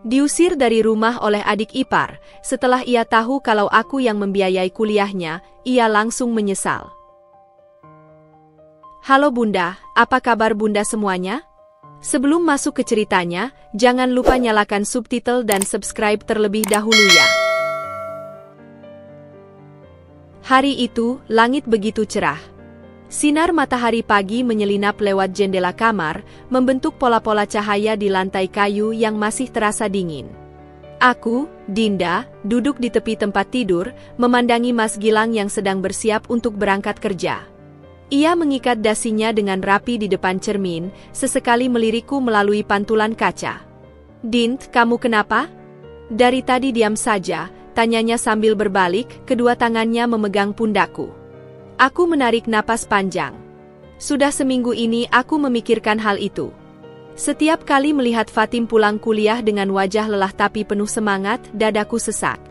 Diusir dari rumah oleh adik ipar, setelah ia tahu kalau aku yang membiayai kuliahnya, ia langsung menyesal. Halo Bunda, apa kabar Bunda semuanya? Sebelum masuk ke ceritanya, jangan lupa nyalakan subtitle dan subscribe terlebih dahulu ya. Hari itu, langit begitu cerah. Sinar matahari pagi menyelinap lewat jendela kamar, membentuk pola-pola cahaya di lantai kayu yang masih terasa dingin. Aku, Dinda, duduk di tepi tempat tidur, memandangi Mas Gilang yang sedang bersiap untuk berangkat kerja. Ia mengikat dasinya dengan rapi di depan cermin, sesekali melirikku melalui pantulan kaca. "Dint, kamu kenapa?" "Dari tadi diam saja," tanyanya sambil berbalik, kedua tangannya memegang pundakku. Aku menarik napas panjang. Sudah seminggu ini aku memikirkan hal itu. Setiap kali melihat Fatim pulang kuliah dengan wajah lelah tapi penuh semangat, dadaku sesak.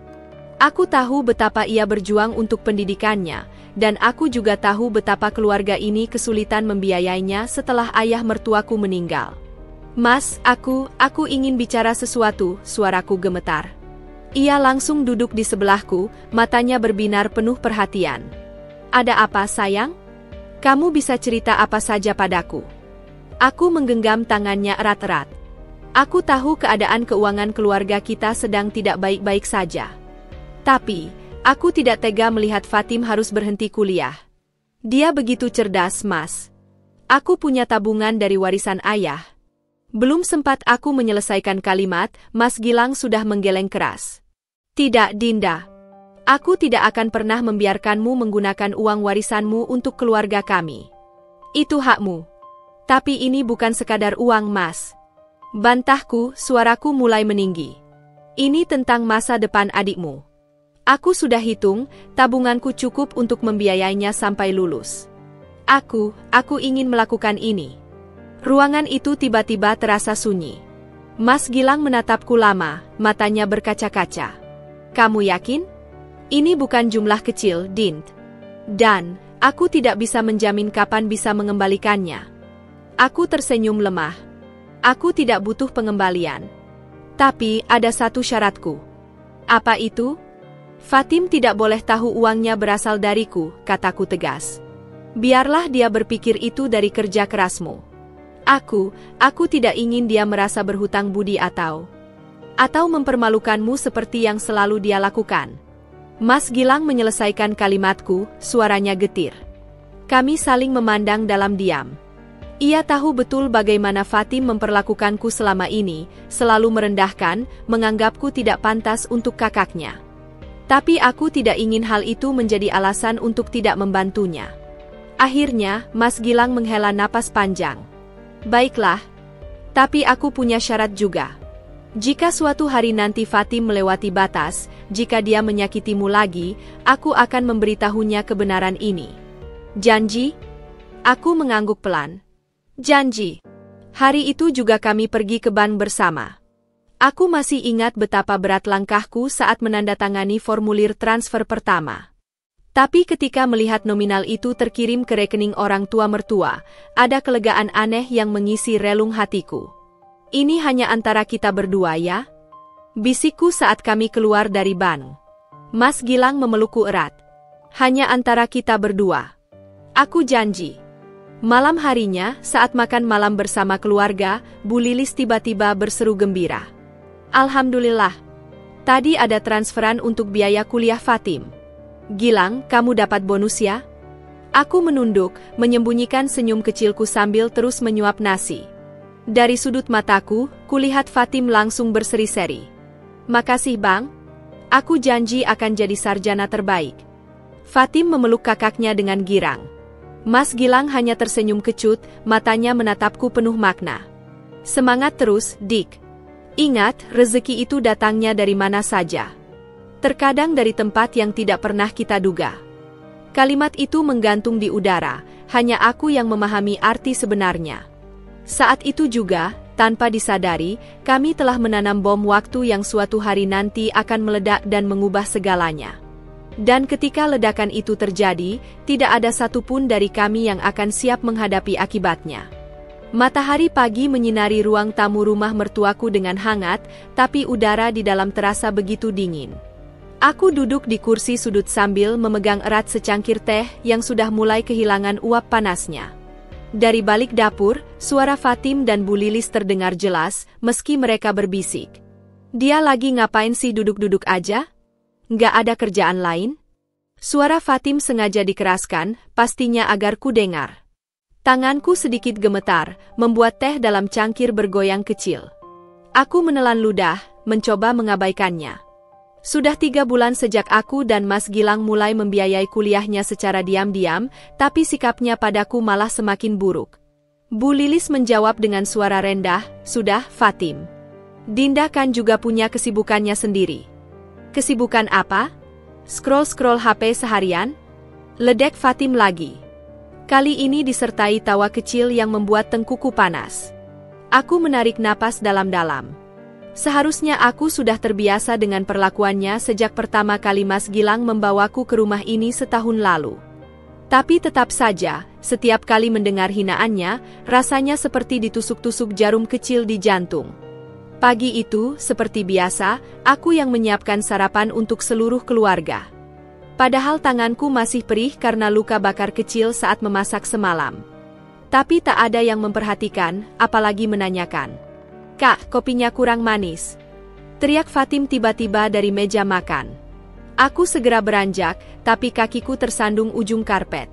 Aku tahu betapa ia berjuang untuk pendidikannya, dan aku juga tahu betapa keluarga ini kesulitan membiayainya setelah ayah mertuaku meninggal. "Mas, aku ingin bicara sesuatu," suaraku gemetar. Ia langsung duduk di sebelahku, matanya berbinar penuh perhatian. "Ada apa, sayang? Kamu bisa cerita apa saja padaku." Aku menggenggam tangannya erat-erat. Aku tahu keadaan keuangan keluarga kita sedang tidak baik-baik saja. Tapi, aku tidak tega melihat Fatim harus berhenti kuliah. Dia begitu cerdas, Mas. Aku punya tabungan dari warisan ayah. Belum sempat aku menyelesaikan kalimat, Mas Gilang sudah menggeleng keras. "Tidak, Dinda. Aku tidak akan pernah membiarkanmu menggunakan uang warisanmu untuk keluarga kami. Itu hakmu. Tapi ini bukan sekadar uang, Mas." Bantahku, suaraku mulai meninggi. "Ini tentang masa depan adikmu. Aku sudah hitung, tabunganku cukup untuk membiayainya sampai lulus. Aku ingin melakukan ini." Ruangan itu tiba-tiba terasa sunyi. Mas Gilang menatapku lama, matanya berkaca-kaca. "Kamu yakin? Ini bukan jumlah kecil, Dint. Dan, aku tidak bisa menjamin kapan bisa mengembalikannya." Aku tersenyum lemah. "Aku tidak butuh pengembalian. Tapi, ada satu syaratku." "Apa itu?" "Fatim tidak boleh tahu uangnya berasal dariku," kataku tegas. "Biarlah dia berpikir itu dari kerja kerasmu. Aku tidak ingin dia merasa berhutang budi atau mempermalukanmu seperti yang selalu dia lakukan." Mas Gilang menyelesaikan kalimatku, suaranya getir. Kami saling memandang dalam diam. Ia tahu betul bagaimana Fatim memperlakukanku selama ini, selalu merendahkan, menganggapku tidak pantas untuk kakaknya. Tapi aku tidak ingin hal itu menjadi alasan untuk tidak membantunya. Akhirnya, Mas Gilang menghela napas panjang. "Baiklah. Tapi aku punya syarat juga. Jika suatu hari nanti Fatim melewati batas, jika dia menyakitimu lagi, aku akan memberitahunya kebenaran ini. Janji?" Aku mengangguk pelan. "Janji." Hari itu juga kami pergi ke bank bersama. Aku masih ingat betapa berat langkahku saat menandatangani formulir transfer pertama. Tapi ketika melihat nominal itu terkirim ke rekening orang tua mertua, ada kelegaan aneh yang mengisi relung hatiku. "Ini hanya antara kita berdua ya?" bisikku saat kami keluar dari bank. Mas Gilang memelukku erat. "Hanya antara kita berdua. Aku janji." Malam harinya, saat makan malam bersama keluarga, Bu Lilis tiba-tiba berseru gembira. "Alhamdulillah. Tadi ada transferan untuk biaya kuliah Fatim. Gilang, kamu dapat bonus ya?" Aku menunduk, menyembunyikan senyum kecilku sambil terus menyuap nasi. Dari sudut mataku, kulihat Fatim langsung berseri-seri. "Makasih Bang. Aku janji akan jadi sarjana terbaik." Fatim memeluk kakaknya dengan girang. Mas Gilang hanya tersenyum kecut, matanya menatapku penuh makna. "Semangat terus, Dik. Ingat, rezeki itu datangnya dari mana saja. Terkadang dari tempat yang tidak pernah kita duga." Kalimat itu menggantung di udara, hanya aku yang memahami arti sebenarnya. Saat itu juga, tanpa disadari, kami telah menanam bom waktu yang suatu hari nanti akan meledak dan mengubah segalanya. Dan ketika ledakan itu terjadi, tidak ada satupun dari kami yang akan siap menghadapi akibatnya. Matahari pagi menyinari ruang tamu rumah mertuaku dengan hangat, tapi udara di dalam terasa begitu dingin. Aku duduk di kursi sudut sambil memegang erat secangkir teh yang sudah mulai kehilangan uap panasnya. Dari balik dapur, suara Fatim dan Bu Lilis terdengar jelas, meski mereka berbisik. "Dia lagi ngapain sih duduk-duduk aja? Nggak ada kerjaan lain?" Suara Fatim sengaja dikeraskan, pastinya agar ku dengar. Tanganku sedikit gemetar, membuat teh dalam cangkir bergoyang kecil. Aku menelan ludah, mencoba mengabaikannya. Sudah 3 bulan sejak aku dan Mas Gilang mulai membiayai kuliahnya secara diam-diam, tapi sikapnya padaku malah semakin buruk. Bu Lilis menjawab dengan suara rendah, "Sudah, Fatim. Dinda kan juga punya kesibukannya sendiri." "Kesibukan apa? Scroll-scroll HP seharian?" Ledek Fatim lagi. Kali ini disertai tawa kecil yang membuat tengkuku panas. Aku menarik napas dalam-dalam. Seharusnya aku sudah terbiasa dengan perlakuannya sejak pertama kali Mas Gilang membawaku ke rumah ini setahun lalu. Tapi tetap saja, setiap kali mendengar hinaannya, rasanya seperti ditusuk-tusuk jarum kecil di jantung. Pagi itu, seperti biasa, aku yang menyiapkan sarapan untuk seluruh keluarga. Padahal tanganku masih perih karena luka bakar kecil saat memasak semalam. Tapi tak ada yang memperhatikan, apalagi menanyakan. "Kak, kopinya kurang manis," teriak Fatim tiba-tiba dari meja makan. Aku segera beranjak, tapi kakiku tersandung ujung karpet.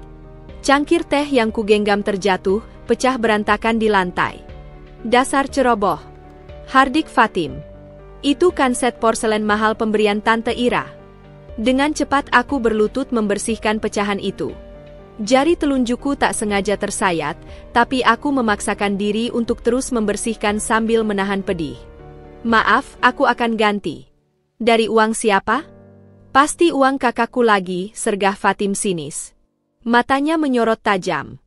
Cangkir teh yang kugenggam terjatuh, pecah berantakan di lantai. "Dasar ceroboh," hardik Fatim. "Itu kan set porselen mahal pemberian Tante Ira." Dengan cepat aku berlutut membersihkan pecahan itu. Jari telunjukku tak sengaja tersayat, tapi aku memaksakan diri untuk terus membersihkan sambil menahan pedih. "Maaf, aku akan ganti." "Dari uang siapa?" "Pasti uang kakakku lagi," sergah Fatim sinis. Matanya menyorot tajam.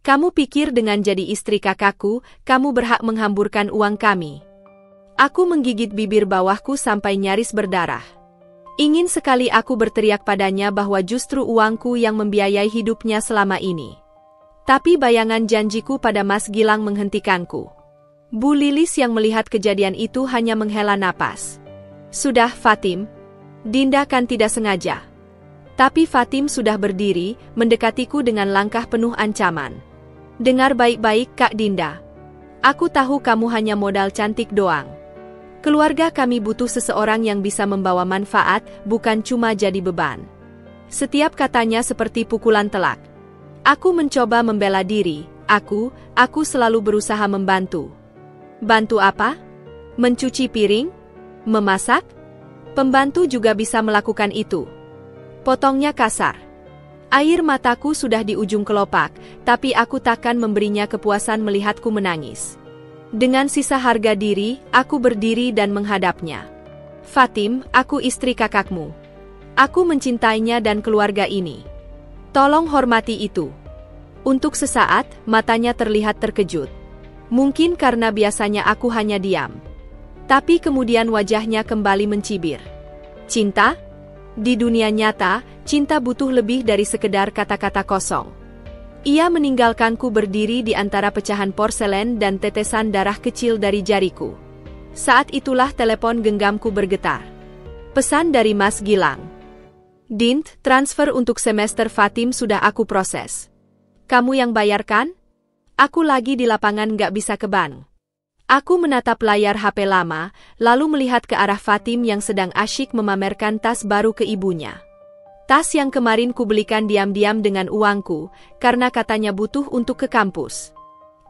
"Kamu pikir dengan jadi istri kakakku, kamu berhak menghamburkan uang kami?" Aku menggigit bibir bawahku sampai nyaris berdarah. Ingin sekali aku berteriak padanya bahwa justru uangku yang membiayai hidupnya selama ini. Tapi bayangan janjiku pada Mas Gilang menghentikanku. Bu Lilis yang melihat kejadian itu hanya menghela napas. "Sudah, Fatim. Dinda kan tidak sengaja." Tapi Fatim sudah berdiri, mendekatiku dengan langkah penuh ancaman. "Dengar baik-baik, Kak Dinda. Aku tahu kamu hanya modal cantik doang. Keluarga kami butuh seseorang yang bisa membawa manfaat, bukan cuma jadi beban." Setiap katanya seperti pukulan telak. Aku mencoba membela diri, aku selalu berusaha membantu. "Bantu apa? Mencuci piring? Memasak? Pembantu juga bisa melakukan itu," potongnya kasar. Air mataku sudah di ujung kelopak, tapi aku takkan memberinya kepuasan melihatku menangis. Dengan sisa harga diri, aku berdiri dan menghadapnya. "Fatim, aku istri kakakmu. Aku mencintainya dan keluarga ini. Tolong hormati itu." Untuk sesaat, matanya terlihat terkejut. Mungkin karena biasanya aku hanya diam. Tapi kemudian wajahnya kembali mencibir. "Cinta? Di dunia nyata, cinta butuh lebih dari sekedar kata-kata kosong." Ia meninggalkanku berdiri di antara pecahan porselen dan tetesan darah kecil dari jariku. Saat itulah telepon genggamku bergetar. Pesan dari Mas Gilang. "Dint, transfer untuk semester Fatim sudah aku proses. Kamu yang bayarkan? Aku lagi di lapangan nggak bisa ke bank." Aku menatap layar HP lama, lalu melihat ke arah Fatim yang sedang asyik memamerkan tas baru ke ibunya. Tas yang kemarin kubelikan diam-diam dengan uangku, karena katanya butuh untuk ke kampus.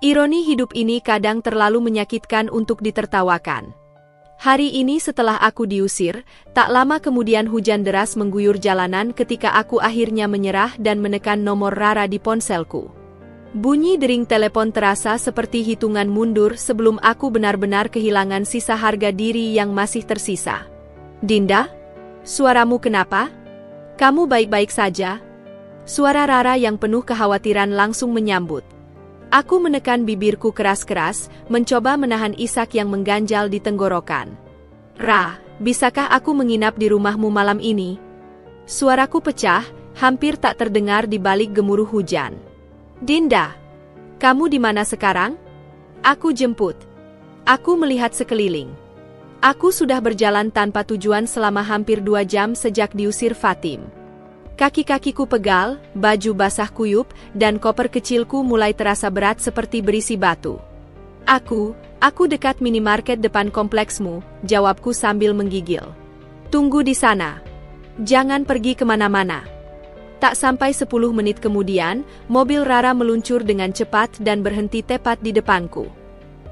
Ironi hidup ini kadang terlalu menyakitkan untuk ditertawakan. Hari ini setelah aku diusir, tak lama kemudian hujan deras mengguyur jalanan ketika aku akhirnya menyerah dan menekan nomor Rara di ponselku. Bunyi dering telepon terasa seperti hitungan mundur sebelum aku benar-benar kehilangan sisa harga diri yang masih tersisa. "Dinda? Suaramu kenapa? Kamu baik-baik saja?" Suara Rara yang penuh kekhawatiran langsung menyambut. Aku menekan bibirku keras-keras, mencoba menahan isak yang mengganjal di tenggorokan. "Ra, bisakah aku menginap di rumahmu malam ini?" Suaraku pecah, hampir tak terdengar di balik gemuruh hujan. "Dinda, kamu di mana sekarang?" Aku jemput. Aku melihat sekeliling. Aku sudah berjalan tanpa tujuan selama hampir 2 jam sejak diusir Fatim. Kaki-kakiku pegal, baju basah kuyup, dan koper kecilku mulai terasa berat seperti berisi batu. Aku dekat minimarket depan kompleksmu, jawabku sambil menggigil. Tunggu di sana. Jangan pergi kemana-mana. Tak sampai 10 menit kemudian, mobil Rara meluncur dengan cepat dan berhenti tepat di depanku.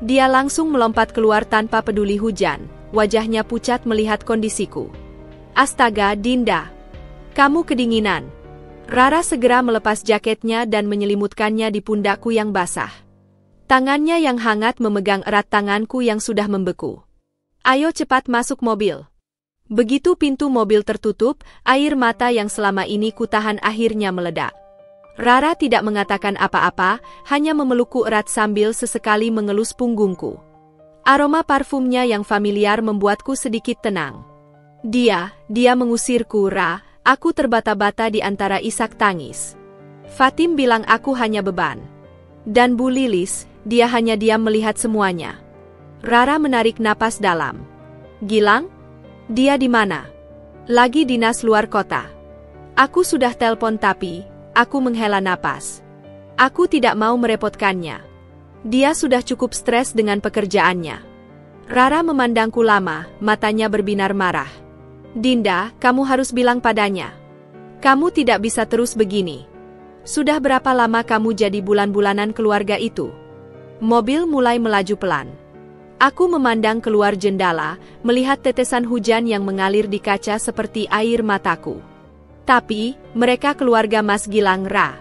Dia langsung melompat keluar tanpa peduli hujan, wajahnya pucat melihat kondisiku. Astaga, Dinda. Kamu kedinginan. Rara segera melepas jaketnya dan menyelimutkannya di pundakku yang basah. Tangannya yang hangat memegang erat tanganku yang sudah membeku. Ayo cepat masuk mobil. Begitu pintu mobil tertutup, air mata yang selama ini kutahan akhirnya meledak. Rara tidak mengatakan apa-apa, hanya memelukku erat sambil sesekali mengelus punggungku. Aroma parfumnya yang familiar membuatku sedikit tenang. Dia mengusirku, Ra. Aku terbata-bata di antara isak tangis. Fatim bilang aku hanya beban. Dan Bu Lilis, dia hanya diam melihat semuanya. Rara menarik napas dalam. Gilang? Dia di mana? Lagi dinas luar kota. Aku sudah telepon tapi, aku menghela napas. Aku tidak mau merepotkannya. Dia sudah cukup stres dengan pekerjaannya. Rara memandangku lama, matanya berbinar marah. Dinda, kamu harus bilang padanya. Kamu tidak bisa terus begini. Sudah berapa lama kamu jadi bulan-bulanan keluarga itu? Mobil mulai melaju pelan. Aku memandang keluar jendela, melihat tetesan hujan yang mengalir di kaca seperti air mataku. Tapi, mereka keluarga Mas Gilang, Ra.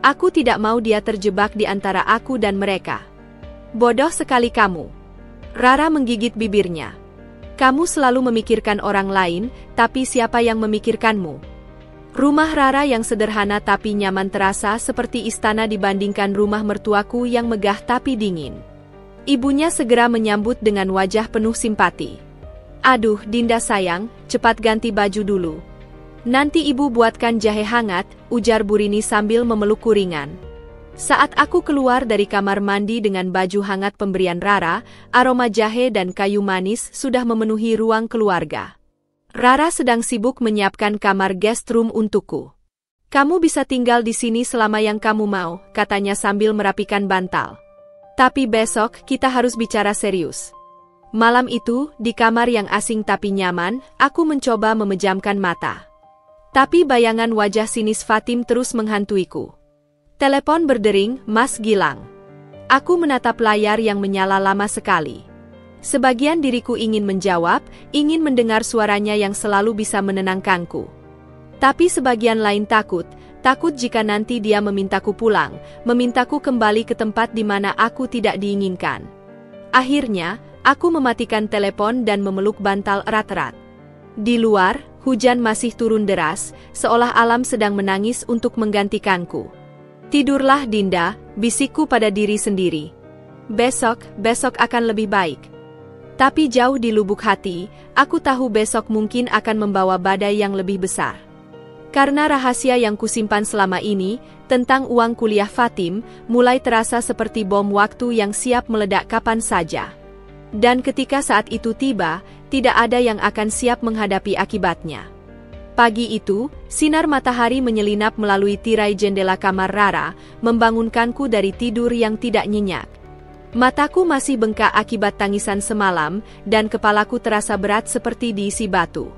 Aku tidak mau dia terjebak di antara aku dan mereka. Bodoh sekali kamu. Rara menggigit bibirnya. Kamu selalu memikirkan orang lain, tapi siapa yang memikirkanmu? Rumah Rara yang sederhana tapi nyaman terasa seperti istana dibandingkan rumah mertuaku yang megah tapi dingin. Ibunya segera menyambut dengan wajah penuh simpati. Aduh, Dinda sayang, cepat ganti baju dulu. Nanti ibu buatkan jahe hangat, ujar Burini sambil memelukku ringan. Saat aku keluar dari kamar mandi dengan baju hangat pemberian Rara, aroma jahe dan kayu manis sudah memenuhi ruang keluarga. Rara sedang sibuk menyiapkan kamar guest room untukku. Kamu bisa tinggal di sini selama yang kamu mau, katanya sambil merapikan bantal. Tapi besok kita harus bicara serius. Malam itu, di kamar yang asing tapi nyaman, aku mencoba memejamkan mata. Tapi bayangan wajah sinis Fatim terus menghantuiku. Telepon berdering, Mas Gilang. Aku menatap layar yang menyala lama sekali. Sebagian diriku ingin menjawab, ingin mendengar suaranya yang selalu bisa menenangkanku. Tapi sebagian lain takut jika nanti dia memintaku pulang, memintaku kembali ke tempat di mana aku tidak diinginkan. Akhirnya, aku mematikan telepon dan memeluk bantal erat-erat. Di luar, hujan masih turun deras, seolah alam sedang menangis untuk menggantikanku. Tidurlah Dinda, bisikku pada diri sendiri. Besok akan lebih baik. Tapi jauh di lubuk hati, aku tahu besok mungkin akan membawa badai yang lebih besar. Karena rahasia yang kusimpan selama ini, tentang uang kuliah Fatim, mulai terasa seperti bom waktu yang siap meledak kapan saja. Dan ketika saat itu tiba, tidak ada yang akan siap menghadapi akibatnya. Pagi itu, sinar matahari menyelinap melalui tirai jendela kamar Rara, membangunkanku dari tidur yang tidak nyenyak. Mataku masih bengkak akibat tangisan semalam, dan kepalaku terasa berat seperti diisi batu.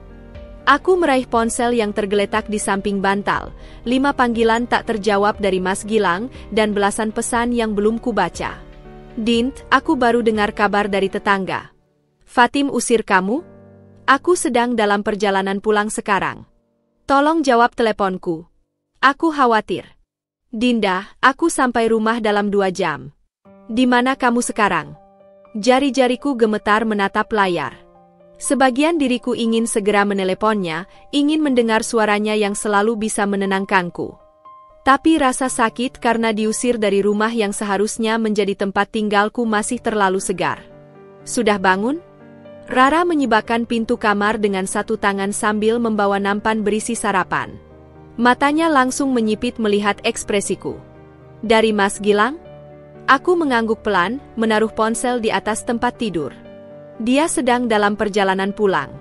Aku meraih ponsel yang tergeletak di samping bantal, 5 panggilan tak terjawab dari Mas Gilang, dan belasan pesan yang belum kubaca. Dint, aku baru dengar kabar dari tetangga. Fatim usir kamu? Aku sedang dalam perjalanan pulang sekarang. Tolong jawab teleponku. Aku khawatir. Dinda, aku sampai rumah dalam 2 jam. Di mana kamu sekarang? Jari-jariku gemetar menatap layar. Sebagian diriku ingin segera meneleponnya, ingin mendengar suaranya yang selalu bisa menenangkanku. Tapi rasa sakit karena diusir dari rumah yang seharusnya menjadi tempat tinggalku masih terlalu segar. Sudah bangun? Rara menyibakkan pintu kamar dengan satu tangan sambil membawa nampan berisi sarapan. Matanya langsung menyipit melihat ekspresiku. Dari Mas Gilang? Aku mengangguk pelan, menaruh ponsel di atas tempat tidur. Dia sedang dalam perjalanan pulang.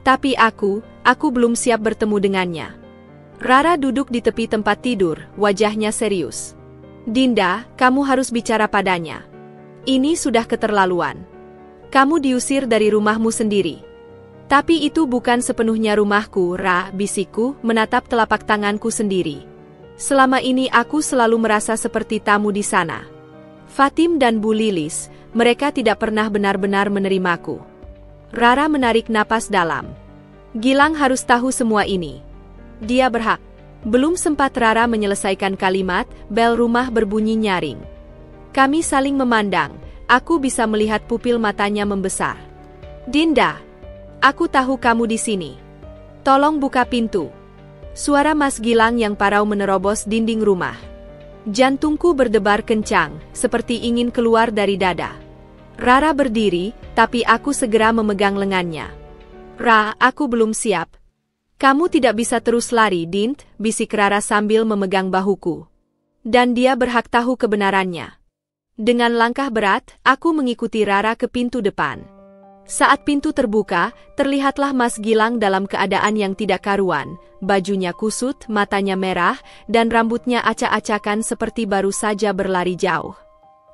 Tapi aku belum siap bertemu dengannya. Rara duduk di tepi tempat tidur, wajahnya serius. Dinda, kamu harus bicara padanya. Ini sudah keterlaluan. Kamu diusir dari rumahmu sendiri. Tapi itu bukan sepenuhnya rumahku, Ra, bisikku, menatap telapak tanganku sendiri. Selama ini aku selalu merasa seperti tamu di sana. Fatim dan Bu Lilis, mereka tidak pernah benar-benar menerimaku. Rara menarik napas dalam. Gilang harus tahu semua ini. Dia berhak. Belum sempat Rara menyelesaikan kalimat, bel rumah berbunyi nyaring. Kami saling memandang, aku bisa melihat pupil matanya membesar. Dinda, aku tahu kamu di sini. Tolong buka pintu. Suara Mas Gilang yang parau menerobos dinding rumah. Jantungku berdebar kencang, seperti ingin keluar dari dada. Rara berdiri, tapi aku segera memegang lengannya. Ra, aku belum siap. Kamu tidak bisa terus lari, Dint, bisik Rara sambil memegang bahuku. Dan dia berhak tahu kebenarannya. Dengan langkah berat, aku mengikuti Rara ke pintu depan. Saat pintu terbuka, terlihatlah Mas Gilang dalam keadaan yang tidak karuan. Bajunya kusut, matanya merah, dan rambutnya acak-acakan seperti baru saja berlari jauh.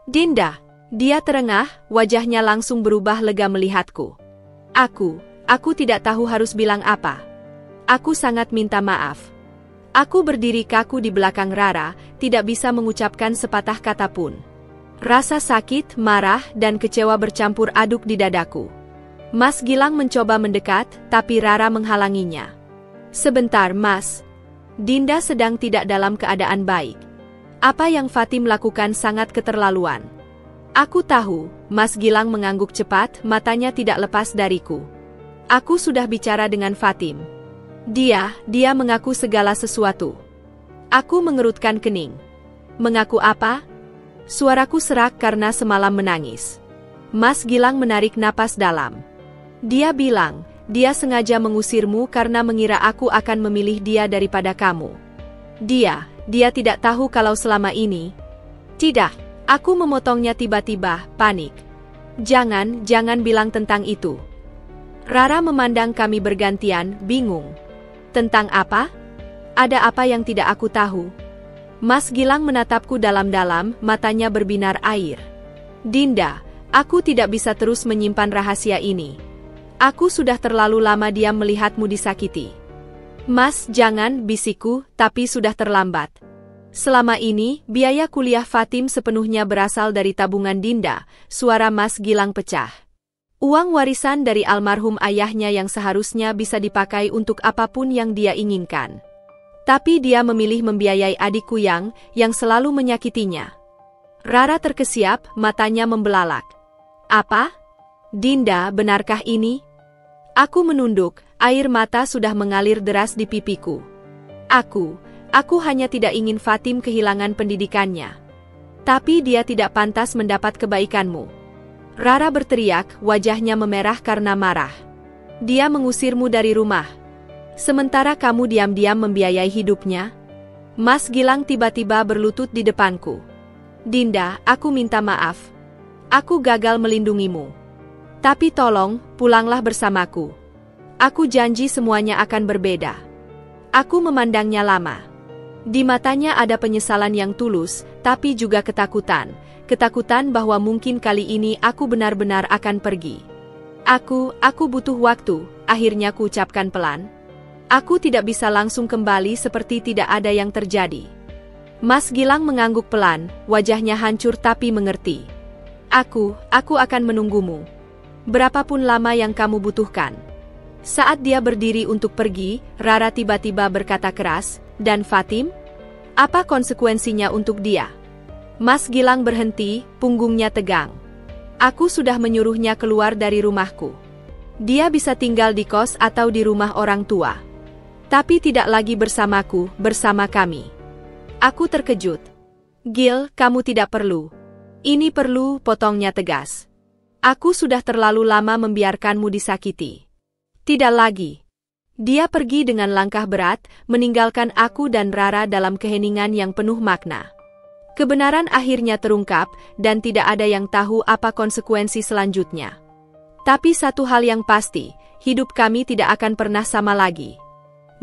Dinda, dia terengah, wajahnya langsung berubah lega melihatku. Aku tidak tahu harus bilang apa. Aku sangat minta maaf. Aku berdiri kaku di belakang Rara, tidak bisa mengucapkan sepatah kata pun. Rasa sakit, marah, dan kecewa bercampur aduk di dadaku. Mas Gilang mencoba mendekat, tapi Rara menghalanginya. Sebentar, Mas. Dinda sedang tidak dalam keadaan baik. Apa yang Fatim lakukan sangat keterlaluan. Aku tahu, Mas Gilang mengangguk cepat, matanya tidak lepas dariku. Aku sudah bicara dengan Fatim. Dia mengaku segala sesuatu. Aku mengerutkan kening. Mengaku apa? Suaraku serak karena semalam menangis. Mas Gilang menarik napas dalam. Dia bilang, dia sengaja mengusirmu karena mengira aku akan memilih dia daripada kamu. Dia tidak tahu kalau selama ini. Tidak, aku memotongnya tiba-tiba, panik. Jangan bilang tentang itu. Rara memandang kami bergantian, bingung. Tentang apa? Ada apa yang tidak aku tahu? Mas Gilang menatapku dalam-dalam, matanya berbinar air. Dinda, aku tidak bisa terus menyimpan rahasia ini. Aku sudah terlalu lama diam melihatmu disakiti. Mas, jangan, bisikku, tapi sudah terlambat. Selama ini, biaya kuliah Fatim sepenuhnya berasal dari tabungan Dinda, suara Mas Gilang pecah. Uang warisan dari almarhum ayahnya yang seharusnya bisa dipakai untuk apapun yang dia inginkan. Tapi dia memilih membiayai adikku yang selalu menyakitinya. Rara terkesiap, matanya membelalak. Apa? Dinda, benarkah ini? Aku menunduk, air mata sudah mengalir deras di pipiku. Aku hanya tidak ingin Fatim kehilangan pendidikannya. Tapi dia tidak pantas mendapat kebaikanmu. Rara berteriak, wajahnya memerah karena marah. Dia mengusirmu dari rumah. Sementara kamu diam-diam membiayai hidupnya. Mas Gilang tiba-tiba berlutut di depanku. Dinda, aku minta maaf. Aku gagal melindungimu. Tapi tolong, pulanglah bersamaku. Aku janji semuanya akan berbeda. Aku memandangnya lama. Di matanya ada penyesalan yang tulus, tapi juga ketakutan. Ketakutan bahwa mungkin kali ini aku benar-benar akan pergi. Aku butuh waktu, akhirnya ku ucapkan pelan. Aku tidak bisa langsung kembali seperti tidak ada yang terjadi. Mas Gilang mengangguk pelan, wajahnya hancur tapi mengerti. Aku akan menunggumu. Berapapun lama yang kamu butuhkan. Saat dia berdiri untuk pergi, Rara tiba-tiba berkata keras, dan Fatim? Apa konsekuensinya untuk dia? Mas Gilang berhenti, punggungnya tegang. Aku sudah menyuruhnya keluar dari rumahku. Dia bisa tinggal di kos atau di rumah orang tua. Tapi tidak lagi bersamaku, bersama kami. Aku terkejut. Gil, kamu tidak perlu. Ini perlu, potongnya tegas. Aku sudah terlalu lama membiarkanmu disakiti. Tidak lagi. Dia pergi dengan langkah berat, meninggalkan aku dan Rara dalam keheningan yang penuh makna. Kebenaran akhirnya terungkap, dan tidak ada yang tahu apa konsekuensi selanjutnya. Tapi satu hal yang pasti, hidup kami tidak akan pernah sama lagi.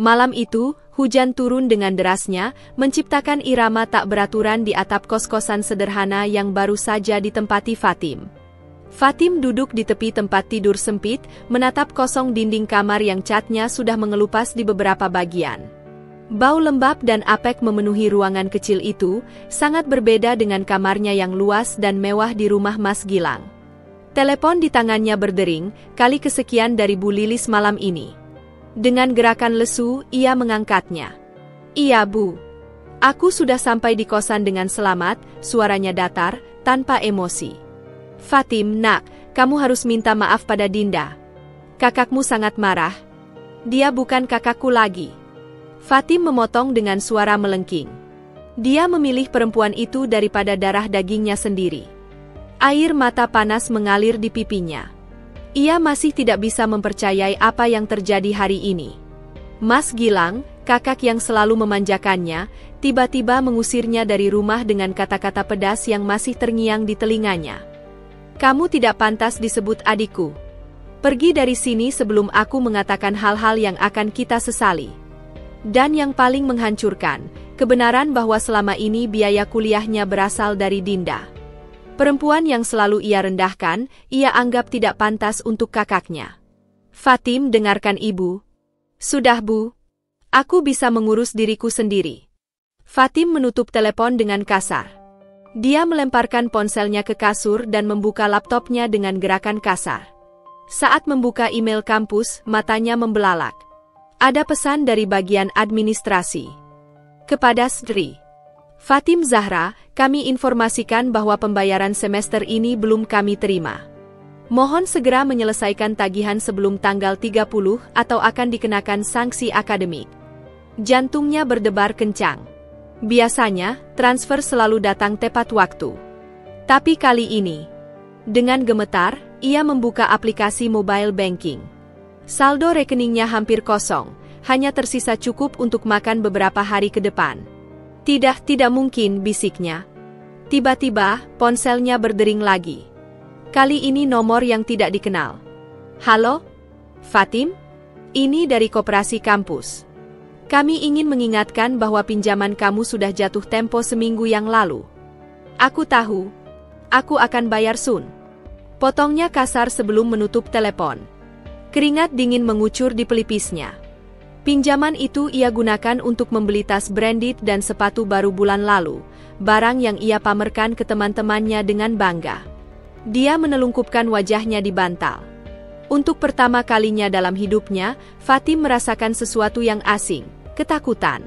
Malam itu, hujan turun dengan derasnya, menciptakan irama tak beraturan di atap kos-kosan sederhana yang baru saja ditempati Fatim. Fatim duduk di tepi tempat tidur sempit, menatap kosong dinding kamar yang catnya sudah mengelupas di beberapa bagian. Bau lembab dan apek memenuhi ruangan kecil itu, sangat berbeda dengan kamarnya yang luas dan mewah di rumah Mas Gilang. Telepon di tangannya berdering, kali kesekian dari Bu Lilis malam ini. Dengan gerakan lesu, ia mengangkatnya. "Iya, Bu. Aku sudah sampai di kosan dengan selamat," suaranya datar, tanpa emosi. "Fatim, nak, kamu harus minta maaf pada Dinda. Kakakmu sangat marah. Dia bukan kakakku lagi." Fatim memotong dengan suara melengking. Dia memilih perempuan itu daripada darah dagingnya sendiri. Air mata panas mengalir di pipinya. Ia masih tidak bisa mempercayai apa yang terjadi hari ini. Mas Gilang, kakak yang selalu memanjakannya, tiba-tiba mengusirnya dari rumah dengan kata-kata pedas yang masih terngiang di telinganya. "Kamu tidak pantas disebut adikku. Pergi dari sini sebelum aku mengatakan hal-hal yang akan kita sesali." Dan yang paling menghancurkan, kebenaran bahwa selama ini biaya kuliahnya berasal dari Dinda. Perempuan yang selalu ia rendahkan, ia anggap tidak pantas untuk kakaknya. "Fatim, dengarkan ibu." "Sudah, Bu. Aku bisa mengurus diriku sendiri." Fatim menutup telepon dengan kasar. Dia melemparkan ponselnya ke kasur dan membuka laptopnya dengan gerakan kasar. Saat membuka email kampus, matanya membelalak. Ada pesan dari bagian administrasi. Kepada Sri Fatim Zahra, kami informasikan bahwa pembayaran semester ini belum kami terima. Mohon segera menyelesaikan tagihan sebelum tanggal 30 atau akan dikenakan sanksi akademik. Jantungnya berdebar kencang. Biasanya, transfer selalu datang tepat waktu. Tapi kali ini, dengan gemetar, ia membuka aplikasi mobile banking. Saldo rekeningnya hampir kosong, hanya tersisa cukup untuk makan beberapa hari ke depan. Tidak mungkin, bisiknya. Tiba-tiba, ponselnya berdering lagi. Kali ini nomor yang tidak dikenal. "Halo? Fatim? Ini dari koperasi kampus. Kami ingin mengingatkan bahwa pinjaman kamu sudah jatuh tempo seminggu yang lalu." "Aku tahu. Aku akan bayar soon." Potongnya kasar sebelum menutup telepon. Keringat dingin mengucur di pelipisnya. Pinjaman itu ia gunakan untuk membeli tas branded dan sepatu baru bulan lalu, barang yang ia pamerkan ke teman-temannya dengan bangga. Dia menelungkupkan wajahnya di bantal. Untuk pertama kalinya dalam hidupnya, Fatim merasakan sesuatu yang asing, ketakutan.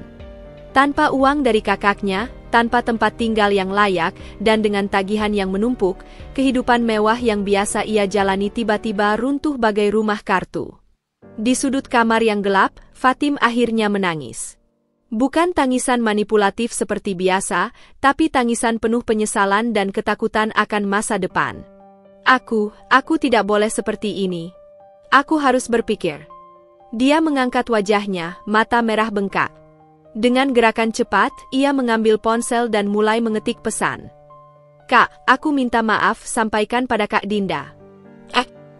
Tanpa uang dari kakaknya, tanpa tempat tinggal yang layak, dan dengan tagihan yang menumpuk, kehidupan mewah yang biasa ia jalani tiba-tiba runtuh bagai rumah kartu. Di sudut kamar yang gelap, Fatim akhirnya menangis. Bukan tangisan manipulatif seperti biasa, tapi tangisan penuh penyesalan dan ketakutan akan masa depan. Aku tidak boleh seperti ini. Aku harus berpikir." Dia mengangkat wajahnya, mata merah bengkak. Dengan gerakan cepat, ia mengambil ponsel dan mulai mengetik pesan. "Kak, aku minta maaf, sampaikan pada Kak Dinda."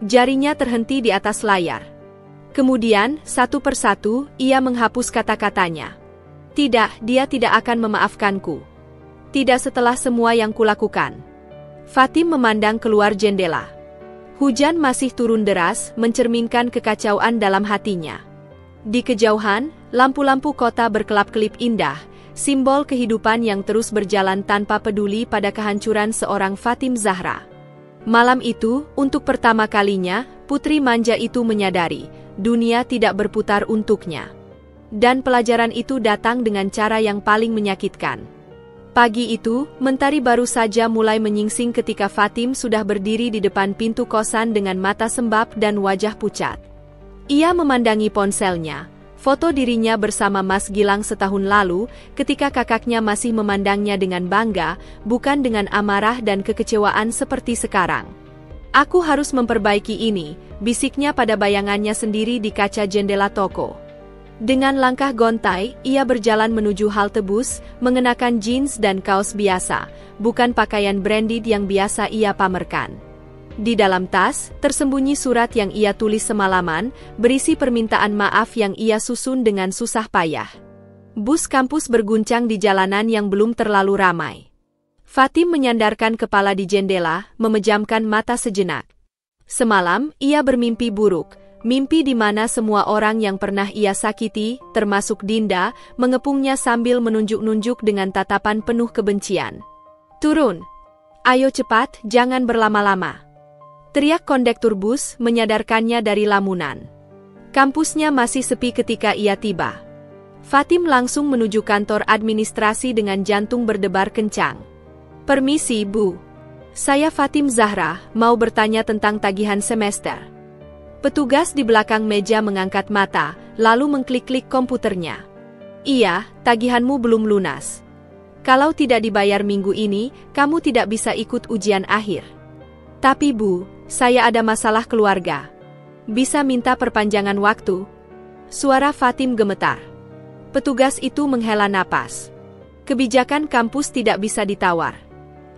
Jarinya terhenti di atas layar. Kemudian, satu persatu, ia menghapus kata-katanya. "Tidak, dia tidak akan memaafkanku. Tidak setelah semua yang kulakukan." Fatim memandang keluar jendela. Hujan masih turun deras, mencerminkan kekacauan dalam hatinya. Di kejauhan, lampu-lampu kota berkelap-kelip indah, simbol kehidupan yang terus berjalan tanpa peduli pada kehancuran seorang Fatim Zahra. Malam itu, untuk pertama kalinya, putri manja itu menyadari, dunia tidak berputar untuknya. Dan pelajaran itu datang dengan cara yang paling menyakitkan. Pagi itu, mentari baru saja mulai menyingsing ketika Fatim sudah berdiri di depan pintu kosan dengan mata sembab dan wajah pucat. Ia memandangi ponselnya, foto dirinya bersama Mas Gilang setahun lalu, ketika kakaknya masih memandangnya dengan bangga, bukan dengan amarah dan kekecewaan seperti sekarang. "Aku harus memperbaiki ini," bisiknya pada bayangannya sendiri di kaca jendela toko. Dengan langkah gontai, ia berjalan menuju halte bus, mengenakan jeans dan kaos biasa, bukan pakaian branded yang biasa ia pamerkan. Di dalam tas, tersembunyi surat yang ia tulis semalaman, berisi permintaan maaf yang ia susun dengan susah payah. Bus kampus berguncang di jalanan yang belum terlalu ramai. Fatim menyandarkan kepala di jendela, memejamkan mata sejenak. Semalam, ia bermimpi buruk, mimpi di mana semua orang yang pernah ia sakiti, termasuk Dinda, mengepungnya sambil menunjuk-nunjuk dengan tatapan penuh kebencian. "Turun! Ayo cepat, jangan berlama-lama!" Teriak kondektur bus menyadarkannya dari lamunan. Kampusnya masih sepi ketika ia tiba. Fatim langsung menuju kantor administrasi dengan jantung berdebar kencang. "Permisi, Bu. Saya Fatim Zahra, mau bertanya tentang tagihan semester." Petugas di belakang meja mengangkat mata, lalu mengklik-klik komputernya. "Iya, tagihanmu belum lunas. Kalau tidak dibayar minggu ini, kamu tidak bisa ikut ujian akhir." "Tapi Bu, saya ada masalah keluarga. Bisa minta perpanjangan waktu?" Suara Fatim gemetar. Petugas itu menghela napas. Kebijakan kampus tidak bisa ditawar.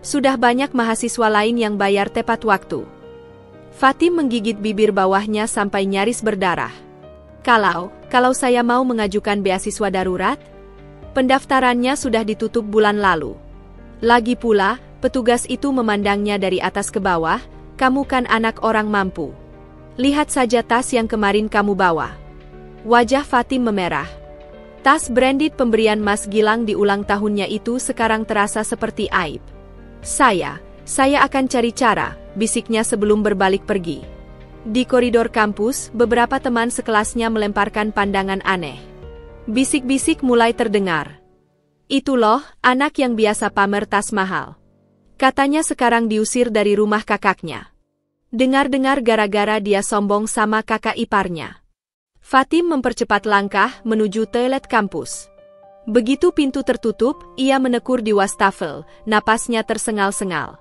Sudah banyak mahasiswa lain yang bayar tepat waktu. Fatim menggigit bibir bawahnya sampai nyaris berdarah. Kalau saya mau mengajukan beasiswa darurat? Pendaftarannya sudah ditutup bulan lalu. Lagi pula, petugas itu memandangnya dari atas ke bawah, "Kamu kan anak orang mampu. Lihat saja tas yang kemarin kamu bawa." Wajah Fatim memerah. Tas branded pemberian Mas Gilang di ulang tahunnya itu sekarang terasa seperti aib. Saya akan cari cara," bisiknya sebelum berbalik pergi. Di koridor kampus, beberapa teman sekelasnya melemparkan pandangan aneh. Bisik-bisik mulai terdengar. "Itu loh, anak yang biasa pamer tas mahal. Katanya sekarang diusir dari rumah kakaknya. Dengar-dengar gara-gara dia sombong sama kakak iparnya." Fatim mempercepat langkah menuju toilet kampus. Begitu pintu tertutup, ia menekur di wastafel, napasnya tersengal-sengal.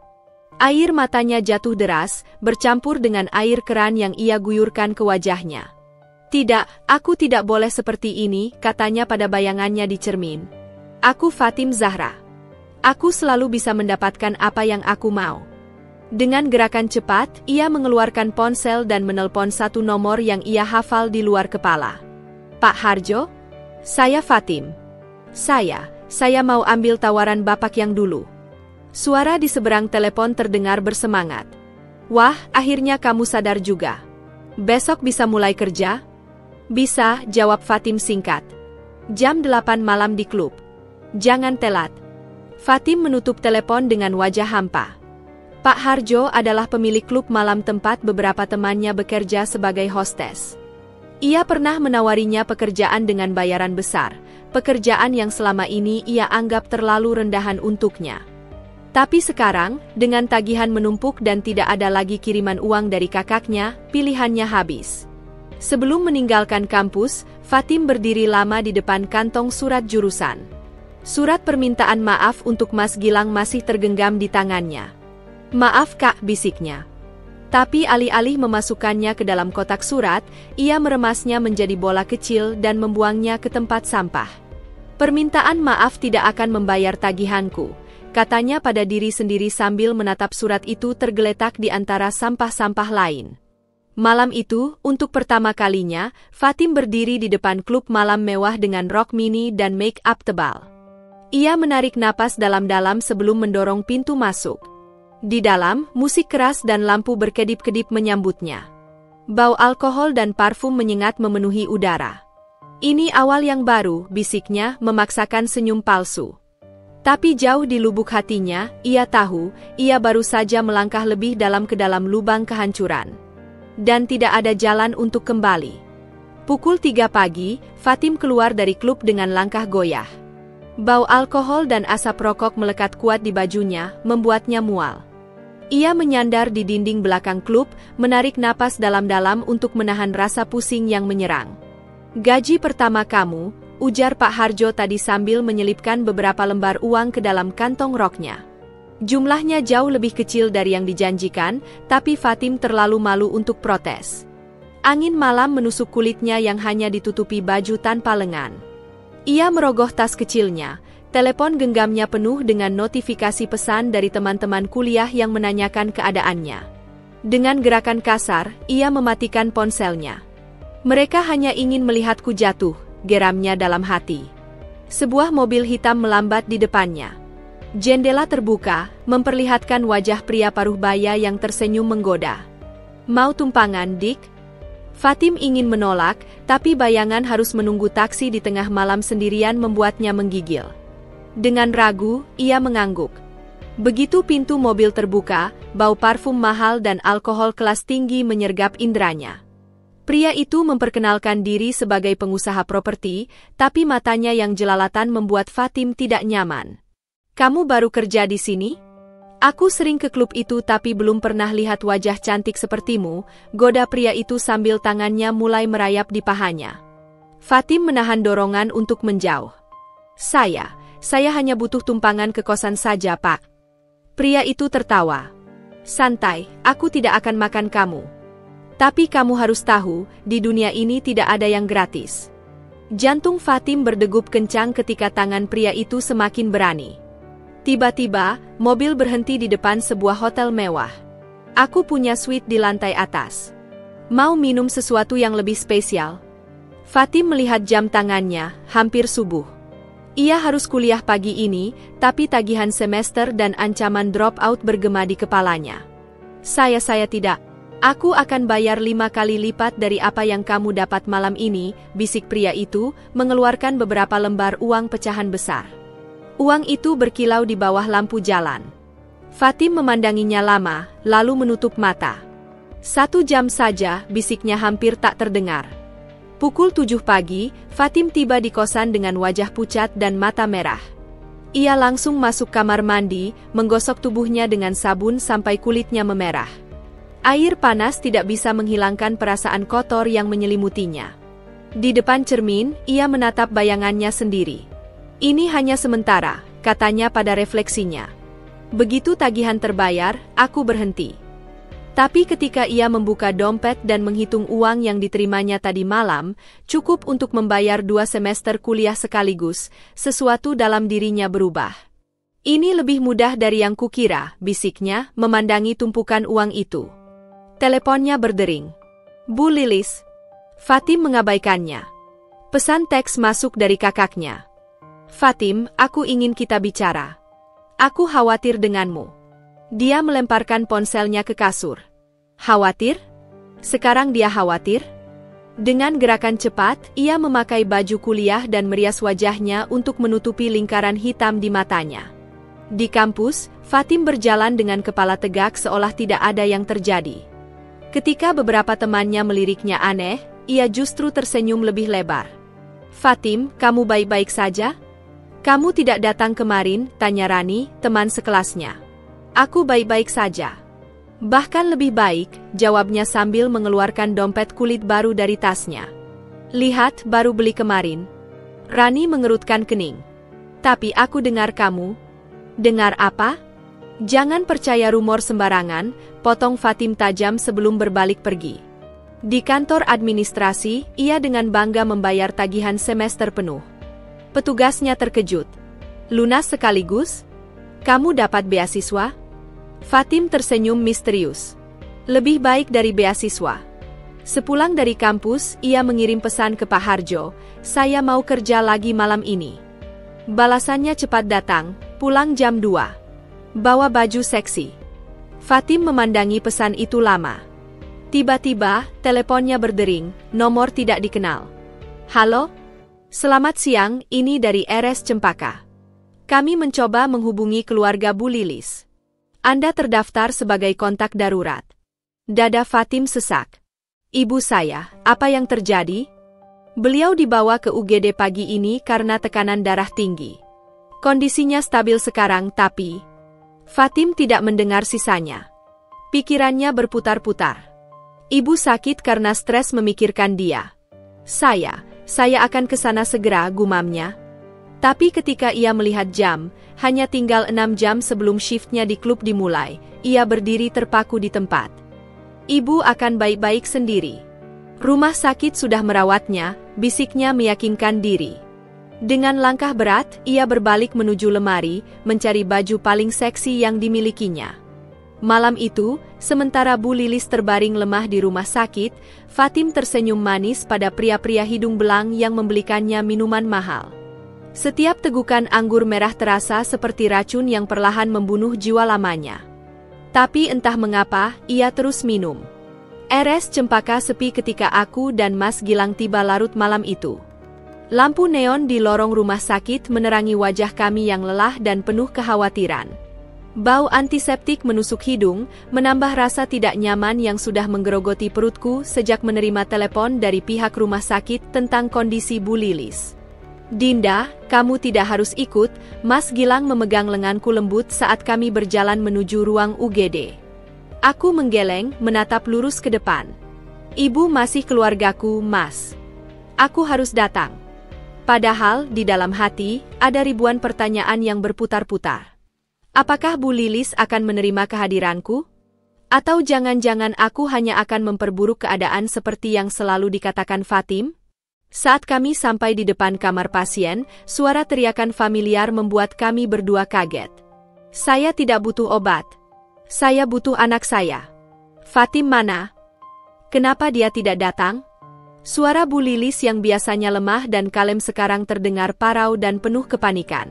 Air matanya jatuh deras, bercampur dengan air keran yang ia guyurkan ke wajahnya. "Tidak, aku tidak boleh seperti ini," katanya pada bayangannya di cermin. "Aku Fatim Zahra. Aku selalu bisa mendapatkan apa yang aku mau." Dengan gerakan cepat, ia mengeluarkan ponsel dan menelpon satu nomor yang ia hafal di luar kepala. "Pak Harjo? Saya Fatim. Saya mau ambil tawaran Bapak yang dulu." Suara di seberang telepon terdengar bersemangat. "Wah, akhirnya kamu sadar juga. Besok bisa mulai kerja?" "Bisa," jawab Fatim singkat. "Jam 8 malam di klub. Jangan telat." Fatim menutup telepon dengan wajah hampa. Pak Harjo adalah pemilik klub malam tempat beberapa temannya bekerja sebagai hostes. Ia pernah menawarinya pekerjaan dengan bayaran besar, pekerjaan yang selama ini ia anggap terlalu rendahan untuknya. Tapi sekarang, dengan tagihan menumpuk dan tidak ada lagi kiriman uang dari kakaknya, pilihannya habis. Sebelum meninggalkan kampus, Fatim berdiri lama di depan kantong surat jurusan. Surat permintaan maaf untuk Mas Gilang masih tergenggam di tangannya. "Maaf Kak," bisiknya. Tapi alih-alih memasukkannya ke dalam kotak surat, ia meremasnya menjadi bola kecil dan membuangnya ke tempat sampah. "Permintaan maaf tidak akan membayar tagihanku," katanya pada diri sendiri sambil menatap surat itu tergeletak di antara sampah-sampah lain. Malam itu, untuk pertama kalinya, Fatim berdiri di depan klub malam mewah dengan rok mini dan make-up tebal. Ia menarik napas dalam-dalam sebelum mendorong pintu masuk. Di dalam, musik keras dan lampu berkedip-kedip menyambutnya. Bau alkohol dan parfum menyengat memenuhi udara. "Ini awal yang baru," bisiknya, memaksakan senyum palsu. Tapi jauh di lubuk hatinya, ia tahu, ia baru saja melangkah lebih dalam ke dalam lubang kehancuran. Dan tidak ada jalan untuk kembali. Pukul 3 pagi, Fatim keluar dari klub dengan langkah goyah. Bau alkohol dan asap rokok melekat kuat di bajunya, membuatnya mual. Ia menyandar di dinding belakang klub, menarik napas dalam-dalam untuk menahan rasa pusing yang menyerang. "Gaji pertama kamu," ujar Pak Harjo tadi sambil menyelipkan beberapa lembar uang ke dalam kantong roknya. Jumlahnya jauh lebih kecil dari yang dijanjikan, tapi Fatim terlalu malu untuk protes. Angin malam menusuk kulitnya yang hanya ditutupi baju tanpa lengan. Ia merogoh tas kecilnya, telepon genggamnya penuh dengan notifikasi pesan dari teman-teman kuliah yang menanyakan keadaannya. Dengan gerakan kasar, ia mematikan ponselnya. Mereka hanya ingin melihatku jatuh, geramnya dalam hati. Sebuah mobil hitam melambat di depannya. Jendela terbuka, memperlihatkan wajah pria paruh baya yang tersenyum menggoda. Mau tumpangan, Dick? Fatim ingin menolak, tapi bayangan harus menunggu taksi di tengah malam sendirian membuatnya menggigil. Dengan ragu, ia mengangguk. Begitu pintu mobil terbuka, bau parfum mahal dan alkohol kelas tinggi menyergap inderanya. Pria itu memperkenalkan diri sebagai pengusaha properti, tapi matanya yang jelalatan membuat Fatim tidak nyaman. "Kamu baru kerja di sini? Aku sering ke klub itu tapi belum pernah lihat wajah cantik sepertimu," goda pria itu sambil tangannya mulai merayap di pahanya. Fatim menahan dorongan untuk menjauh. Saya hanya butuh tumpangan ke kosan saja, Pak." Pria itu tertawa. "Santai, aku tidak akan makan kamu. Tapi kamu harus tahu, di dunia ini tidak ada yang gratis." Jantung Fatim berdegup kencang ketika tangan pria itu semakin berani. Tiba-tiba, mobil berhenti di depan sebuah hotel mewah. "Aku punya suite di lantai atas. Mau minum sesuatu yang lebih spesial?" Fatim melihat jam tangannya, hampir subuh. Ia harus kuliah pagi ini, tapi tagihan semester dan ancaman drop out bergema di kepalanya. Saya tidak. Aku akan bayar 5 kali lipat dari apa yang kamu dapat malam ini," bisik pria itu, mengeluarkan beberapa lembar uang pecahan besar. Uang itu berkilau di bawah lampu jalan. Fatim memandanginya lama, lalu menutup mata. 1 jam saja, bisiknya hampir tak terdengar. Pukul 7 pagi, Fatim tiba di kosan dengan wajah pucat dan mata merah. Ia langsung masuk kamar mandi, menggosok tubuhnya dengan sabun sampai kulitnya memerah. Air panas tidak bisa menghilangkan perasaan kotor yang menyelimutinya. Di depan cermin, ia menatap bayangannya sendiri. "Ini hanya sementara," katanya pada refleksinya. "Begitu tagihan terbayar, aku berhenti." Tapi ketika ia membuka dompet dan menghitung uang yang diterimanya tadi malam, cukup untuk membayar 2 semester kuliah sekaligus, sesuatu dalam dirinya berubah. "Ini lebih mudah dari yang kukira," bisiknya, memandangi tumpukan uang itu. Teleponnya berdering. "Bu Lilis." Fatim mengabaikannya. Pesan teks masuk dari kakaknya. "Fatim, aku ingin kita bicara. Aku khawatir denganmu." Dia melemparkan ponselnya ke kasur. "Khawatir? Sekarang dia khawatir?" Dengan gerakan cepat, ia memakai baju kuliah dan merias wajahnya untuk menutupi lingkaran hitam di matanya. Di kampus, Fatim berjalan dengan kepala tegak seolah tidak ada yang terjadi. Ketika beberapa temannya meliriknya aneh, ia justru tersenyum lebih lebar. "Fatim, kamu baik-baik saja? Kamu tidak datang kemarin?" tanya Rani, teman sekelasnya. "Aku baik-baik saja. Bahkan lebih baik," jawabnya sambil mengeluarkan dompet kulit baru dari tasnya. "Lihat, baru beli kemarin." Rani mengerutkan kening. "Tapi aku dengar kamu." "Dengar apa?" "Jangan percaya rumor sembarangan," potong Fatim tajam sebelum berbalik pergi. Di kantor administrasi, ia dengan bangga membayar tagihan semester penuh. Petugasnya terkejut. "Lunas sekaligus? Kamu dapat beasiswa?" Fatim tersenyum misterius. "Lebih baik dari beasiswa." Sepulang dari kampus, ia mengirim pesan ke Pak Harjo, "Saya mau kerja lagi malam ini." Balasannya cepat datang, "Pulang jam 2. Bawa baju seksi." Fatim memandangi pesan itu lama. Tiba-tiba, teleponnya berdering, nomor tidak dikenal. "Halo? Selamat siang, ini dari RS Cempaka. Kami mencoba menghubungi keluarga Bu Lilis. Anda terdaftar sebagai kontak darurat." Dada Fatim sesak. "Ibu saya, apa yang terjadi?" Beliau dibawa ke UGD pagi ini karena tekanan darah tinggi. Kondisinya stabil sekarang tapi... Fatim tidak mendengar sisanya. Pikirannya berputar-putar. Ibu sakit karena stres memikirkan dia. Saya akan ke sana segera, gumamnya. Tapi ketika ia melihat jam, hanya tinggal 6 jam sebelum shiftnya di klub dimulai, ia berdiri terpaku di tempat. "Ibu akan baik-baik sendiri. Rumah sakit sudah merawatnya, bisiknya meyakinkan diri. Dengan langkah berat, ia berbalik menuju lemari, mencari baju paling seksi yang dimilikinya. Malam itu, sementara Bu Lilis terbaring lemah di rumah sakit, Fatim tersenyum manis pada pria-pria hidung belang yang membelikannya minuman mahal. Setiap tegukan anggur merah terasa seperti racun yang perlahan membunuh jiwa lamanya. Tapi entah mengapa, ia terus minum. RS Cempaka sepi ketika aku dan Mas Gilang tiba larut malam itu. Lampu neon di lorong rumah sakit menerangi wajah kami yang lelah dan penuh kekhawatiran. Bau antiseptik menusuk hidung, menambah rasa tidak nyaman yang sudah menggerogoti perutku sejak menerima telepon dari pihak rumah sakit tentang kondisi Bu Lilis. "Dinda, kamu tidak harus ikut," Mas Gilang memegang lenganku lembut saat kami berjalan menuju ruang UGD. Aku menggeleng, menatap lurus ke depan. "Ibu masih keluargaku, Mas. Aku harus datang." Padahal, di dalam hati, ada ribuan pertanyaan yang berputar-putar. Apakah Bu Lilis akan menerima kehadiranku? Atau jangan-jangan aku hanya akan memperburuk keadaan seperti yang selalu dikatakan Fatim? Saat kami sampai di depan kamar pasien, suara teriakan familiar membuat kami berdua kaget. "Saya tidak butuh obat. Saya butuh anak saya." "Fatim mana? Kenapa dia tidak datang?" Suara Bu Lilis yang biasanya lemah dan kalem sekarang terdengar parau dan penuh kepanikan.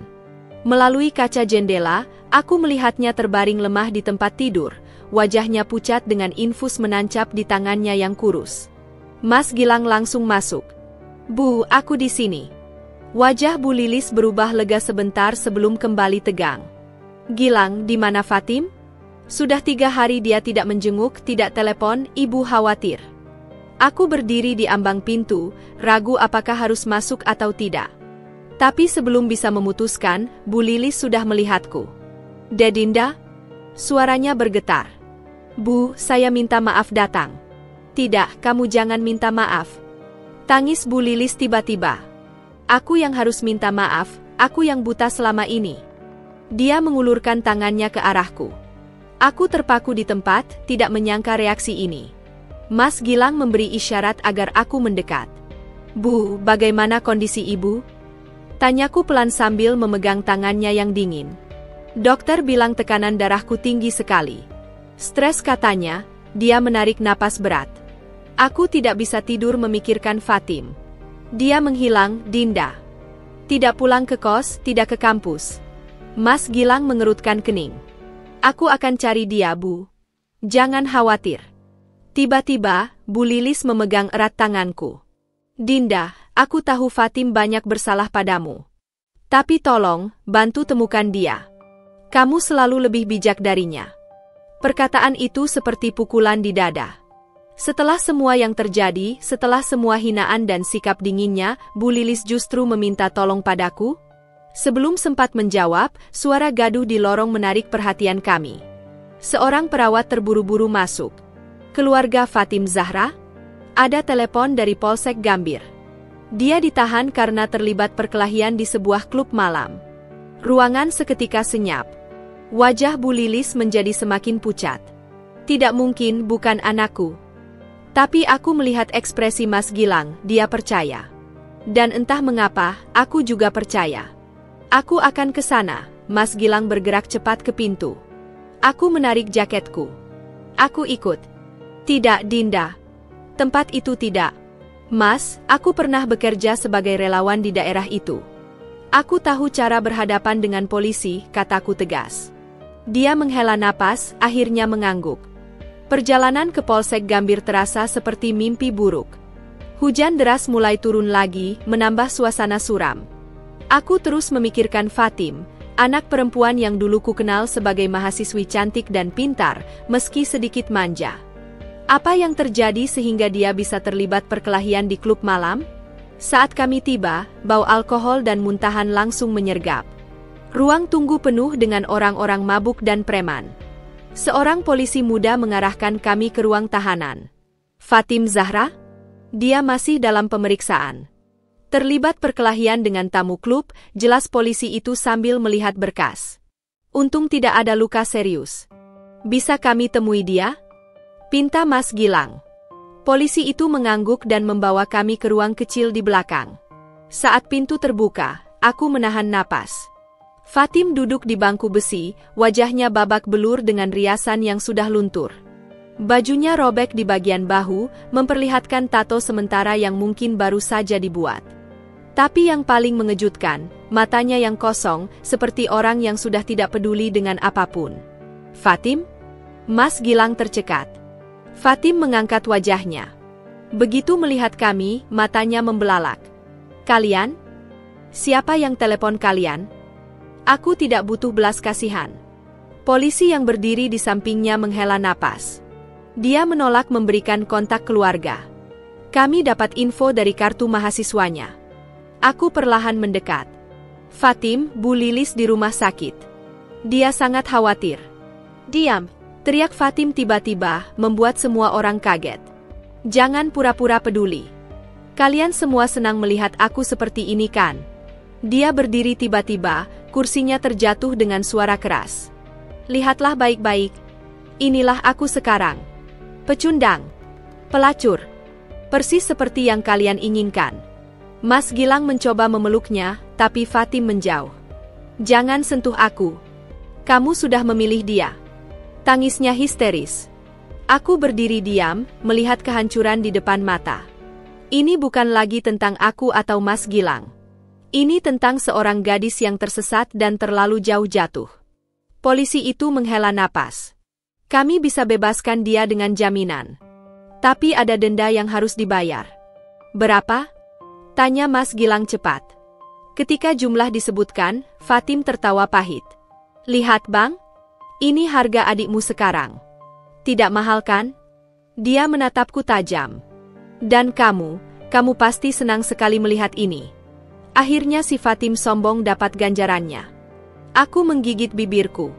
Melalui kaca jendela, aku melihatnya terbaring lemah di tempat tidur, wajahnya pucat dengan infus menancap di tangannya yang kurus. Mas Gilang langsung masuk. "Bu, aku di sini." Wajah Bu Lilis berubah lega sebentar sebelum kembali tegang. "Gilang, di mana Fatim? Sudah 3 hari dia tidak menjenguk, tidak telepon, ibu khawatir." Aku berdiri di ambang pintu, ragu apakah harus masuk atau tidak. Tapi sebelum bisa memutuskan, Bu Lilis sudah melihatku. "Dedinda?" Suaranya bergetar. "Bu, saya minta maaf datang." "Tidak, kamu jangan minta maaf." Tangis Bu Lilis tiba-tiba. "Aku yang harus minta maaf, aku yang buta selama ini." Dia mengulurkan tangannya ke arahku. Aku terpaku di tempat, tidak menyangka reaksi ini. Mas Gilang memberi isyarat agar aku mendekat. "Bu, bagaimana kondisi ibu?" Tanyaku pelan sambil memegang tangannya yang dingin. "Dokter bilang tekanan darahku tinggi sekali. Stres katanya." Dia menarik napas berat. Aku tidak bisa tidur memikirkan Fatim. Dia menghilang, Dinda. Tidak pulang ke kos, tidak ke kampus. Mas Gilang mengerutkan kening. "Aku akan cari dia, Bu. Jangan khawatir." Tiba-tiba, Bu Lilis memegang erat tanganku. "Dinda, aku tahu Fatim banyak bersalah padamu. Tapi tolong, bantu temukan dia. Kamu selalu lebih bijak darinya." Perkataan itu seperti pukulan di dada. Setelah semua yang terjadi, setelah semua hinaan dan sikap dinginnya, Bu Lilis justru meminta tolong padaku? Sebelum sempat menjawab, suara gaduh di lorong menarik perhatian kami. Seorang perawat terburu-buru masuk. "Keluarga Fatim Zahra?" Ada telepon dari Polsek Gambir. Dia ditahan karena terlibat perkelahian di sebuah klub malam. Ruangan seketika senyap. Wajah Bu Lilis menjadi semakin pucat. "Tidak mungkin, bukan anakku." Tapi aku melihat ekspresi Mas Gilang, dia percaya. Dan entah mengapa, aku juga percaya. "Aku akan ke sana." Mas Gilang bergerak cepat ke pintu. Aku menarik jaketku. "Aku ikut." "Tidak, Dinda. Tempat itu tidak." "Mas, aku pernah bekerja sebagai relawan di daerah itu. Aku tahu cara berhadapan dengan polisi," kataku tegas. Dia menghela napas, akhirnya mengangguk. Perjalanan ke Polsek Gambir terasa seperti mimpi buruk. Hujan deras mulai turun lagi, menambah suasana suram. Aku terus memikirkan Fatim, anak perempuan yang dulu ku kenal sebagai mahasiswi cantik dan pintar, meski sedikit manja. Apa yang terjadi sehingga dia bisa terlibat perkelahian di klub malam? Saat kami tiba, bau alkohol dan muntahan langsung menyergap. Ruang tunggu penuh dengan orang-orang mabuk dan preman. Seorang polisi muda mengarahkan kami ke ruang tahanan. "Fatim Zahra? Dia masih dalam pemeriksaan. Terlibat perkelahian dengan tamu klub," jelas polisi itu sambil melihat berkas. "Untung tidak ada luka serius. Bisa kami temui dia?" pinta Mas Gilang. Polisi itu mengangguk dan membawa kami ke ruang kecil di belakang. Saat pintu terbuka, aku menahan napas. Fatim duduk di bangku besi, wajahnya babak belur dengan riasan yang sudah luntur. Bajunya robek di bagian bahu, memperlihatkan tato sementara yang mungkin baru saja dibuat. Tapi yang paling mengejutkan, matanya yang kosong, seperti orang yang sudah tidak peduli dengan apapun. "Fatim?" Mas Gilang tercekat. Fatim mengangkat wajahnya. Begitu melihat kami, matanya membelalak. "Kalian? Siapa yang telepon kalian?" Aku tidak butuh belas kasihan. Polisi yang berdiri di sampingnya menghela napas. Dia menolak memberikan kontak keluarga. Kami dapat info dari kartu mahasiswanya. Aku perlahan mendekat. "Fatim, Bu Lilis di rumah sakit. Dia sangat khawatir." "Diam!" teriak Fatim tiba-tiba, membuat semua orang kaget. "Jangan pura-pura peduli. Kalian semua senang melihat aku seperti ini kan?" Dia berdiri tiba-tiba, kursinya terjatuh dengan suara keras. "Lihatlah baik-baik. Inilah aku sekarang. Pecundang. Pelacur. Persis seperti yang kalian inginkan." Mas Gilang mencoba memeluknya, tapi Fatim menjauh. "Jangan sentuh aku. Kamu sudah memilih dia." Tangisnya histeris. Aku berdiri diam, melihat kehancuran di depan mata. Ini bukan lagi tentang aku atau Mas Gilang. Ini tentang seorang gadis yang tersesat dan terlalu jauh jatuh. Polisi itu menghela napas. "Kami bisa bebaskan dia dengan jaminan. Tapi ada denda yang harus dibayar." "Berapa?" tanya Mas Gilang cepat. Ketika jumlah disebutkan, Fatim tertawa pahit. "Lihat Bang, ini harga adikmu sekarang. Tidak mahal kan?" Dia menatapku tajam. "Dan kamu pasti senang sekali melihat ini." Akhirnya si Fatim sombong dapat ganjarannya. Aku menggigit bibirku.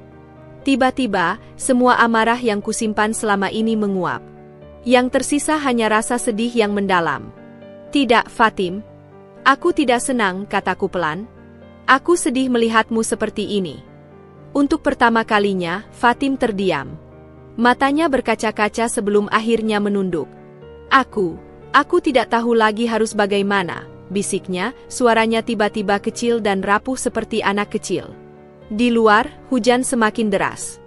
Tiba-tiba, semua amarah yang kusimpan selama ini menguap. Yang tersisa hanya rasa sedih yang mendalam. "Tidak, Fatim. Aku tidak senang," kataku pelan. "Aku sedih melihatmu seperti ini." Untuk pertama kalinya, Fatim terdiam. Matanya berkaca-kaca sebelum akhirnya menunduk. Aku tidak tahu lagi harus bagaimana," bisiknya, suaranya tiba-tiba kecil dan rapuh seperti anak kecil. Di luar, hujan semakin deras.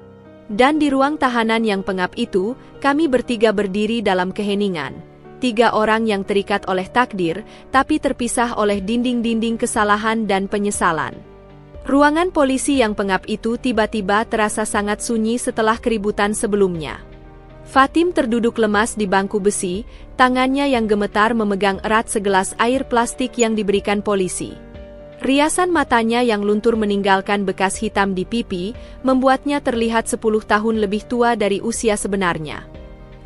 Dan di ruang tahanan yang pengap itu, kami bertiga berdiri dalam keheningan. 3 orang yang terikat oleh takdir, tapi terpisah oleh dinding-dinding kesalahan dan penyesalan. Ruangan polisi yang pengap itu tiba-tiba terasa sangat sunyi setelah keributan sebelumnya. Fatim terduduk lemas di bangku besi, tangannya yang gemetar memegang erat segelas air plastik yang diberikan polisi. Riasan matanya yang luntur meninggalkan bekas hitam di pipi, membuatnya terlihat 10 tahun lebih tua dari usia sebenarnya.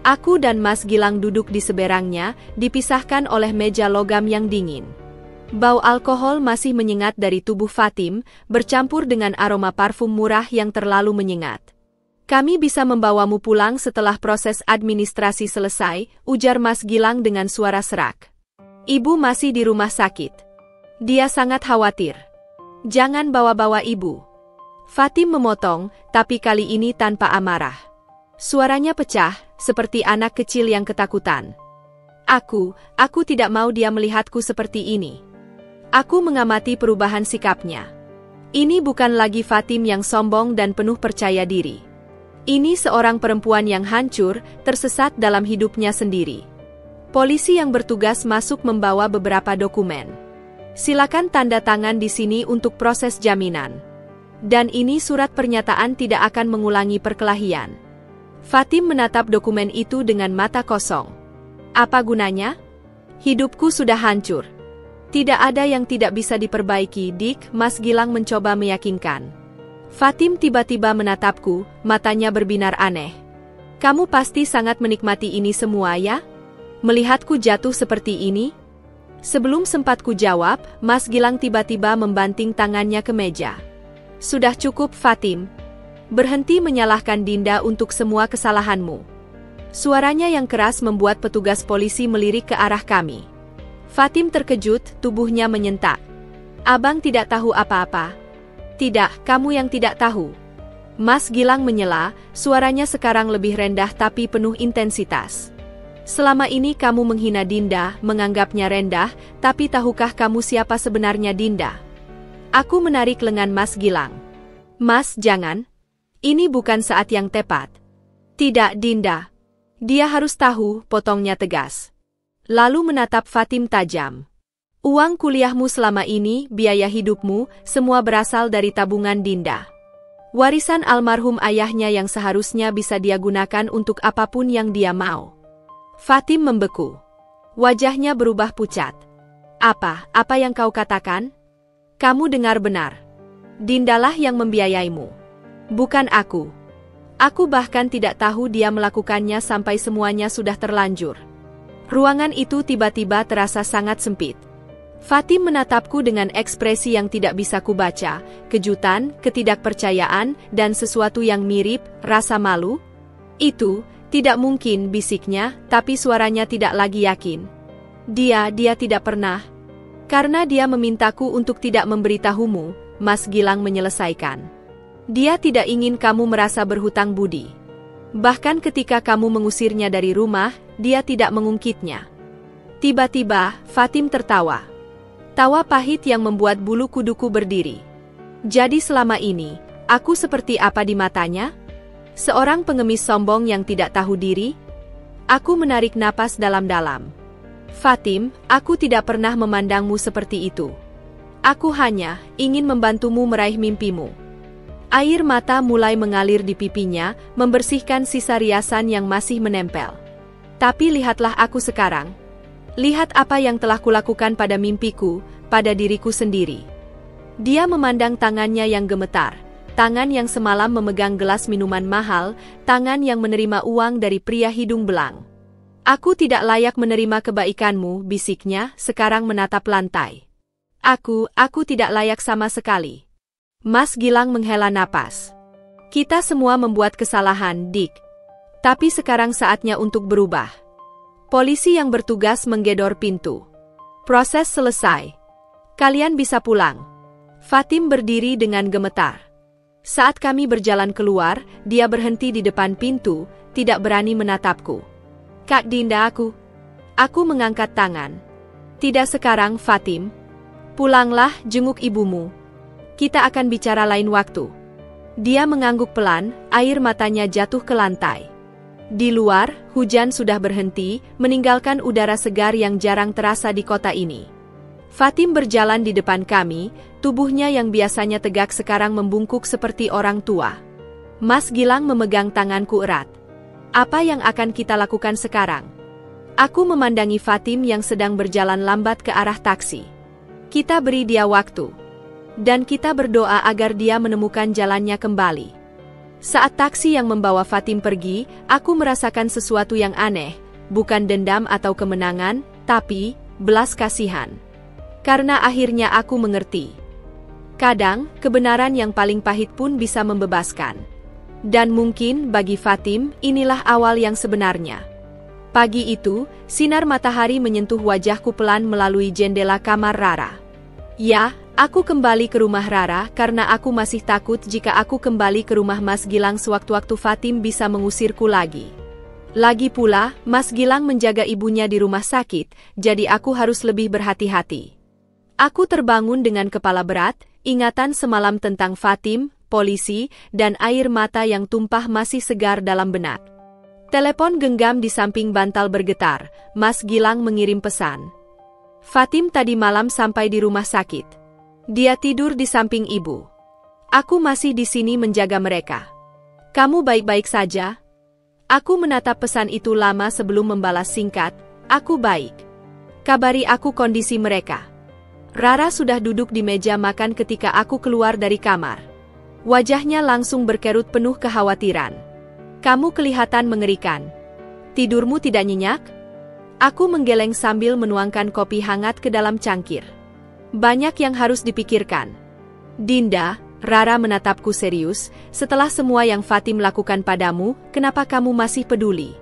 Aku dan Mas Gilang duduk di seberangnya, dipisahkan oleh meja logam yang dingin. Bau alkohol masih menyengat dari tubuh Fatim, bercampur dengan aroma parfum murah yang terlalu menyengat. "Kami bisa membawamu pulang setelah proses administrasi selesai," ujar Mas Gilang dengan suara serak. "Ibu masih di rumah sakit. Dia sangat khawatir. Jangan bawa-bawa ibu." Fatim memotong, tapi kali ini tanpa amarah. Suaranya pecah, seperti anak kecil yang ketakutan. Aku tidak mau dia melihatku seperti ini." Aku mengamati perubahan sikapnya. Ini bukan lagi Fatim yang sombong dan penuh percaya diri. Ini seorang perempuan yang hancur, tersesat dalam hidupnya sendiri. Polisi yang bertugas masuk membawa beberapa dokumen. "Silakan tanda tangan di sini untuk proses jaminan. Dan ini surat pernyataan tidak akan mengulangi perkelahian." Fatim menatap dokumen itu dengan mata kosong. "Apa gunanya? Hidupku sudah hancur. Tidak ada yang tidak bisa diperbaiki, Dik," Mas Gilang mencoba meyakinkan. Fatim tiba-tiba menatapku, matanya berbinar aneh. "Kamu pasti sangat menikmati ini semua ya? Melihatku jatuh seperti ini?" Sebelum sempat ku jawab, Mas Gilang tiba-tiba membanting tangannya ke meja. "Sudah cukup, Fatim. Berhenti menyalahkan Dinda untuk semua kesalahanmu." Suaranya yang keras membuat petugas polisi melirik ke arah kami. Fatim terkejut, tubuhnya menyentak. "Abang tidak tahu apa-apa." "Tidak, kamu yang tidak tahu." Mas Gilang menyela, suaranya sekarang lebih rendah tapi penuh intensitas. Selama ini kamu menghina Dinda, menganggapnya rendah, tapi tahukah kamu siapa sebenarnya Dinda? Aku menarik lengan Mas Gilang. Mas, jangan. Ini bukan saat yang tepat. Tidak, Dinda. Dia harus tahu, potongnya tegas. Lalu menatap Fatim tajam. Uang kuliahmu selama ini, biaya hidupmu, semua berasal dari tabungan Dinda. Warisan almarhum ayahnya yang seharusnya bisa dia gunakan untuk apapun yang dia mau. Fatim membeku. Wajahnya berubah pucat. Apa yang kau katakan? Kamu dengar benar. Dindalah yang membiayaimu. Bukan aku. Aku bahkan tidak tahu dia melakukannya sampai semuanya sudah terlanjur. Ruangan itu tiba-tiba terasa sangat sempit. Fatim menatapku dengan ekspresi yang tidak bisa kubaca, kejutan, ketidakpercayaan, dan sesuatu yang mirip, rasa malu. Itu, tidak mungkin, bisiknya, tapi suaranya tidak lagi yakin. Dia tidak pernah. Karena dia memintaku untuk tidak memberitahumu, Mas Gilang menyelesaikan. Dia tidak ingin kamu merasa berhutang budi. Bahkan ketika kamu mengusirnya dari rumah, dia tidak mengungkitnya. Tiba-tiba, Fatim tertawa. Tawa pahit yang membuat bulu kuduku berdiri. Jadi selama ini, aku seperti apa di matanya? Seorang pengemis sombong yang tidak tahu diri? Aku menarik napas dalam-dalam. Fatim, aku tidak pernah memandangmu seperti itu. Aku hanya ingin membantumu meraih mimpimu. Air mata mulai mengalir di pipinya, membersihkan sisa riasan yang masih menempel. Tapi lihatlah aku sekarang. Lihat apa yang telah kulakukan pada mimpiku, pada diriku sendiri. Dia memandang tangannya yang gemetar. Tangan yang semalam memegang gelas minuman mahal, tangan yang menerima uang dari pria hidung belang. Aku tidak layak menerima kebaikanmu, bisiknya, sekarang menatap lantai. Aku tidak layak sama sekali. Mas Gilang menghela napas. Kita semua membuat kesalahan, Dik. Tapi sekarang saatnya untuk berubah. Polisi yang bertugas menggedor pintu. Proses selesai. Kalian bisa pulang. Fatim berdiri dengan gemetar. Saat kami berjalan keluar, dia berhenti di depan pintu, tidak berani menatapku. Kak Dinda, aku mengangkat tangan. Tidak sekarang, Fatim. Pulanglah, jenguk ibumu. Kita akan bicara lain waktu. Dia mengangguk pelan, air matanya jatuh ke lantai. Di luar, hujan sudah berhenti, meninggalkan udara segar yang jarang terasa di kota ini. Fatim berjalan di depan kami, tubuhnya yang biasanya tegak sekarang membungkuk seperti orang tua. Mas Gilang memegang tanganku erat. Apa yang akan kita lakukan sekarang? Aku memandangi Fatim yang sedang berjalan lambat ke arah taksi. Kita beri dia waktu. Dan kita berdoa agar dia menemukan jalannya kembali. Saat taksi yang membawa Fatim pergi, aku merasakan sesuatu yang aneh, bukan dendam atau kemenangan, tapi belas kasihan. Karena akhirnya aku mengerti. Kadang, kebenaran yang paling pahit pun bisa membebaskan. Dan mungkin bagi Fatim, inilah awal yang sebenarnya. Pagi itu, sinar matahari menyentuh wajahku pelan melalui jendela kamar Rara. Ya, aku kembali ke rumah Rara karena aku masih takut jika aku kembali ke rumah Mas Gilang sewaktu-waktu Fatim bisa mengusirku lagi. Lagi pula, Mas Gilang menjaga ibunya di rumah sakit, jadi aku harus lebih berhati-hati. Aku terbangun dengan kepala berat, ingatan semalam tentang Fatim, polisi, dan air mata yang tumpah masih segar dalam benak. Telepon genggam di samping bantal bergetar, Mas Gilang mengirim pesan. Fatim tadi malam sampai di rumah sakit. Dia tidur di samping ibu. Aku masih di sini menjaga mereka. Kamu baik-baik saja? Aku menatap pesan itu lama sebelum membalas singkat, aku baik. Kabari aku kondisi mereka. Rara sudah duduk di meja makan ketika aku keluar dari kamar. Wajahnya langsung berkerut penuh kekhawatiran. Kamu kelihatan mengerikan. Tidurmu tidak nyenyak? Aku menggeleng sambil menuangkan kopi hangat ke dalam cangkir. Banyak yang harus dipikirkan. Dinda, Rara menatapku serius, setelah semua yang Fatim lakukan padamu, kenapa kamu masih peduli?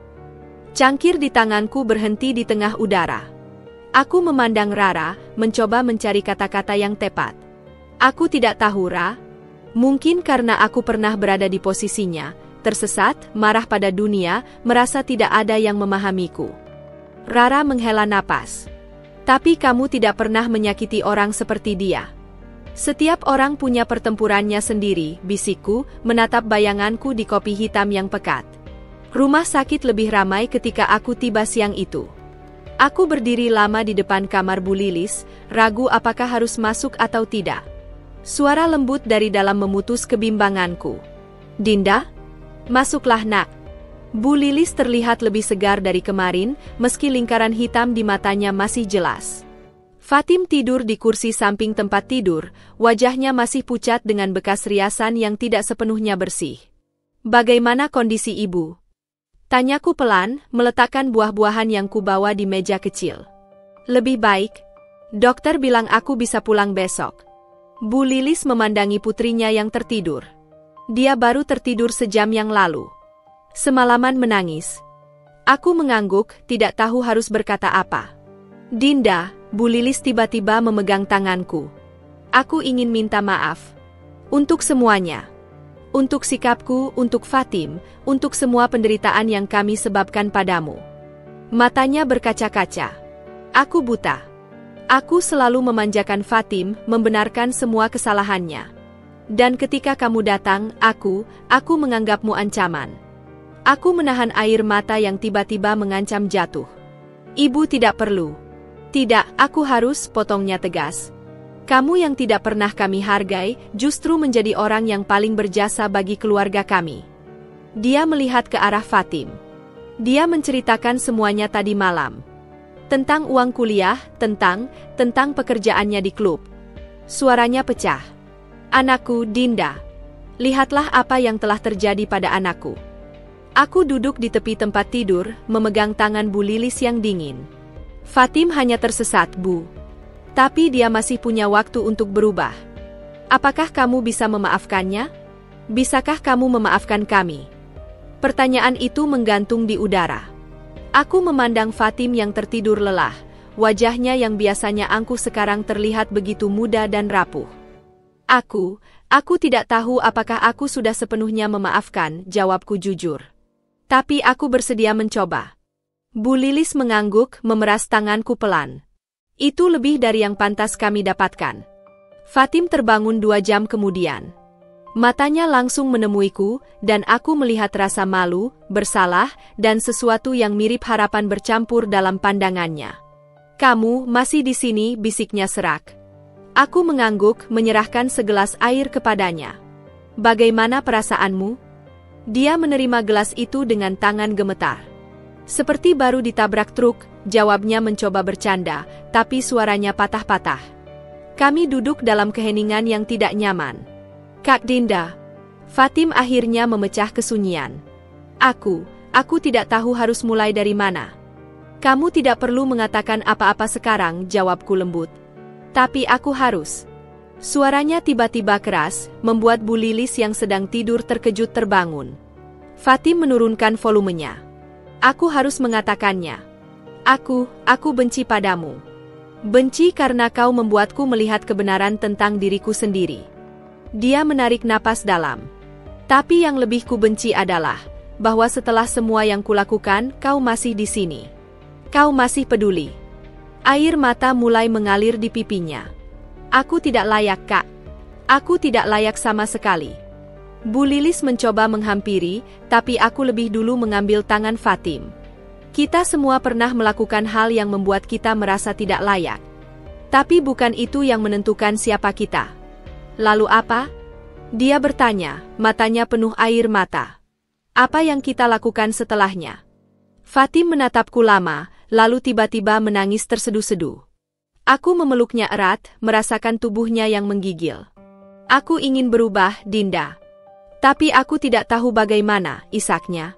Cangkir di tanganku berhenti di tengah udara. Aku memandang Rara, mencoba mencari kata-kata yang tepat. Aku tidak tahu, Ra. Mungkin karena aku pernah berada di posisinya, tersesat, marah pada dunia, merasa tidak ada yang memahamiku. Rara menghela napas. Tapi kamu tidak pernah menyakiti orang seperti dia. Setiap orang punya pertempurannya sendiri, bisikku, menatap bayanganku di kopi hitam yang pekat. Rumah sakit lebih ramai ketika aku tiba siang itu. Aku berdiri lama di depan kamar Bu Lilis, ragu apakah harus masuk atau tidak. Suara lembut dari dalam memutus kebimbanganku. Dinda? Masuklah nak. Bu Lilis terlihat lebih segar dari kemarin, meski lingkaran hitam di matanya masih jelas. Fatim tidur di kursi samping tempat tidur, wajahnya masih pucat dengan bekas riasan yang tidak sepenuhnya bersih. Bagaimana kondisi ibu? Tanyaku pelan, meletakkan buah-buahan yang kubawa di meja kecil. Lebih baik. Dokter bilang aku bisa pulang besok. Bu Lilis memandangi putrinya yang tertidur. Dia baru tertidur sejam yang lalu. Semalaman menangis. Aku mengangguk, tidak tahu harus berkata apa. Dinda, Bu Lilis tiba-tiba memegang tanganku. Aku ingin minta maaf. Untuk semuanya. Untuk sikapku, untuk Fatim, untuk semua penderitaan yang kami sebabkan padamu. Matanya berkaca-kaca. Aku buta. Aku selalu memanjakan Fatim, membenarkan semua kesalahannya. Dan ketika kamu datang, aku menganggapmu ancaman. Aku menahan air mata yang tiba-tiba mengancam jatuh. Ibu tidak perlu. Tidak, aku harus, potongnya tegas. Kamu yang tidak pernah kami hargai, justru menjadi orang yang paling berjasa bagi keluarga kami. Dia melihat ke arah Fatim. Dia menceritakan semuanya tadi malam. Tentang uang kuliah, tentang pekerjaannya di klub. Suaranya pecah. Anakku, Dinda. Lihatlah apa yang telah terjadi pada anakku. Aku duduk di tepi tempat tidur, memegang tangan Bu Lilis yang dingin. Fatim hanya tersesat, Bu. Tapi dia masih punya waktu untuk berubah. Apakah kamu bisa memaafkannya? Bisakah kamu memaafkan kami? Pertanyaan itu menggantung di udara. Aku memandang Fatim yang tertidur lelah. Wajahnya yang biasanya angkuh sekarang terlihat begitu muda dan rapuh. Aku tidak tahu apakah aku sudah sepenuhnya memaafkan, jawabku jujur. Tapi aku bersedia mencoba. Bu Lilis mengangguk, memeras tanganku pelan. Itu lebih dari yang pantas kami dapatkan. Fatim terbangun 2 jam kemudian. Matanya langsung menemuiku, dan aku melihat rasa malu, bersalah, dan sesuatu yang mirip harapan bercampur dalam pandangannya. Kamu masih di sini, bisiknya serak. Aku mengangguk, menyerahkan segelas air kepadanya. Bagaimana perasaanmu? Dia menerima gelas itu dengan tangan gemetar. Seperti baru ditabrak truk, jawabnya mencoba bercanda, tapi suaranya patah-patah. Kami duduk dalam keheningan yang tidak nyaman. Kak Dinda. Fatim akhirnya memecah kesunyian. Aku tidak tahu harus mulai dari mana. Kamu tidak perlu mengatakan apa-apa sekarang, jawabku lembut. Tapi aku harus. Suaranya tiba-tiba keras, membuat Bu Lilis yang sedang tidur terkejut terbangun. Fatim menurunkan volumenya. Aku harus mengatakannya. Aku benci padamu. Benci karena kau membuatku melihat kebenaran tentang diriku sendiri. Dia menarik napas dalam. Tapi yang lebih kubenci adalah bahwa setelah semua yang kulakukan, kau masih di sini. Kau masih peduli. Air mata mulai mengalir di pipinya. Aku tidak layak, Kak. Aku tidak layak sama sekali. Bu Lilis mencoba menghampiri, tapi aku lebih dulu mengambil tangan Fatim. Kita semua pernah melakukan hal yang membuat kita merasa tidak layak. Tapi bukan itu yang menentukan siapa kita. Lalu apa? Dia bertanya, matanya penuh air mata. Apa yang kita lakukan setelahnya? Fatim menatapku lama, lalu tiba-tiba menangis terseduh-seduh. Aku memeluknya erat, merasakan tubuhnya yang menggigil. Aku ingin berubah, Dinda. Tapi aku tidak tahu bagaimana, isaknya.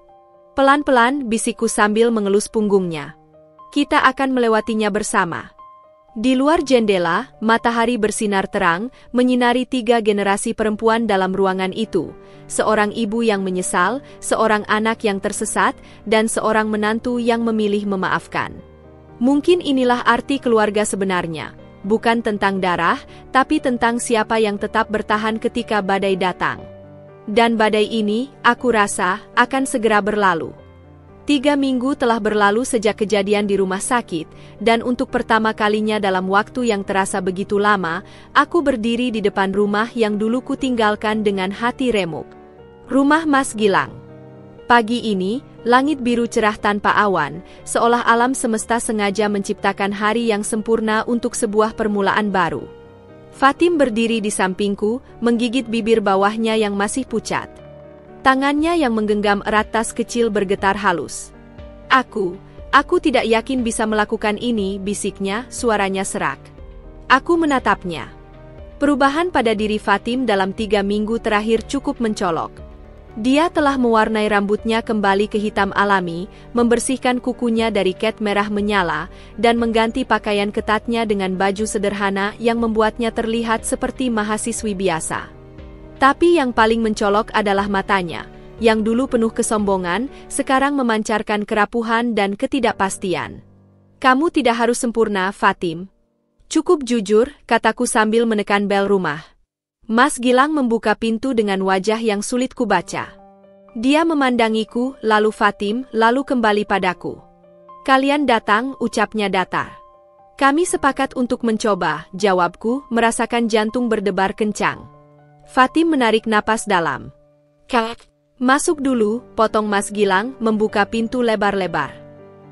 Pelan-pelan, bisikku sambil mengelus punggungnya. Kita akan melewatinya bersama. Di luar jendela, matahari bersinar terang, menyinari 3 generasi perempuan dalam ruangan itu. Seorang ibu yang menyesal, seorang anak yang tersesat, dan seorang menantu yang memilih memaafkan. Mungkin inilah arti keluarga sebenarnya, bukan tentang darah, tapi tentang siapa yang tetap bertahan ketika badai datang. Dan badai ini, aku rasa, akan segera berlalu. 3 minggu telah berlalu sejak kejadian di rumah sakit, dan untuk pertama kalinya dalam waktu yang terasa begitu lama, aku berdiri di depan rumah yang dulu kutinggalkan dengan hati remuk. Rumah Mas Gilang. Pagi ini, langit biru cerah tanpa awan, seolah alam semesta sengaja menciptakan hari yang sempurna untuk sebuah permulaan baru. Fatim berdiri di sampingku, menggigit bibir bawahnya yang masih pucat. Tangannya yang menggenggam erat tas kecil bergetar halus. Aku tidak yakin bisa melakukan ini, bisiknya, suaranya serak. Aku menatapnya. Perubahan pada diri Fatim dalam 3 minggu terakhir cukup mencolok. Dia telah mewarnai rambutnya kembali ke hitam alami, membersihkan kukunya dari cat merah menyala, dan mengganti pakaian ketatnya dengan baju sederhana yang membuatnya terlihat seperti mahasiswi biasa. Tapi yang paling mencolok adalah matanya, yang dulu penuh kesombongan, sekarang memancarkan kerapuhan dan ketidakpastian. Kamu tidak harus sempurna, Fatim. Cukup jujur, kataku sambil menekan bel rumah. Mas Gilang membuka pintu dengan wajah yang sulit kubaca. Dia memandangiku, lalu Fatim, lalu kembali padaku. Kalian datang, ucapnya datar. Kami sepakat untuk mencoba, jawabku, merasakan jantung berdebar kencang. Fatim menarik napas dalam. Masuk dulu, potong Mas Gilang, membuka pintu lebar-lebar.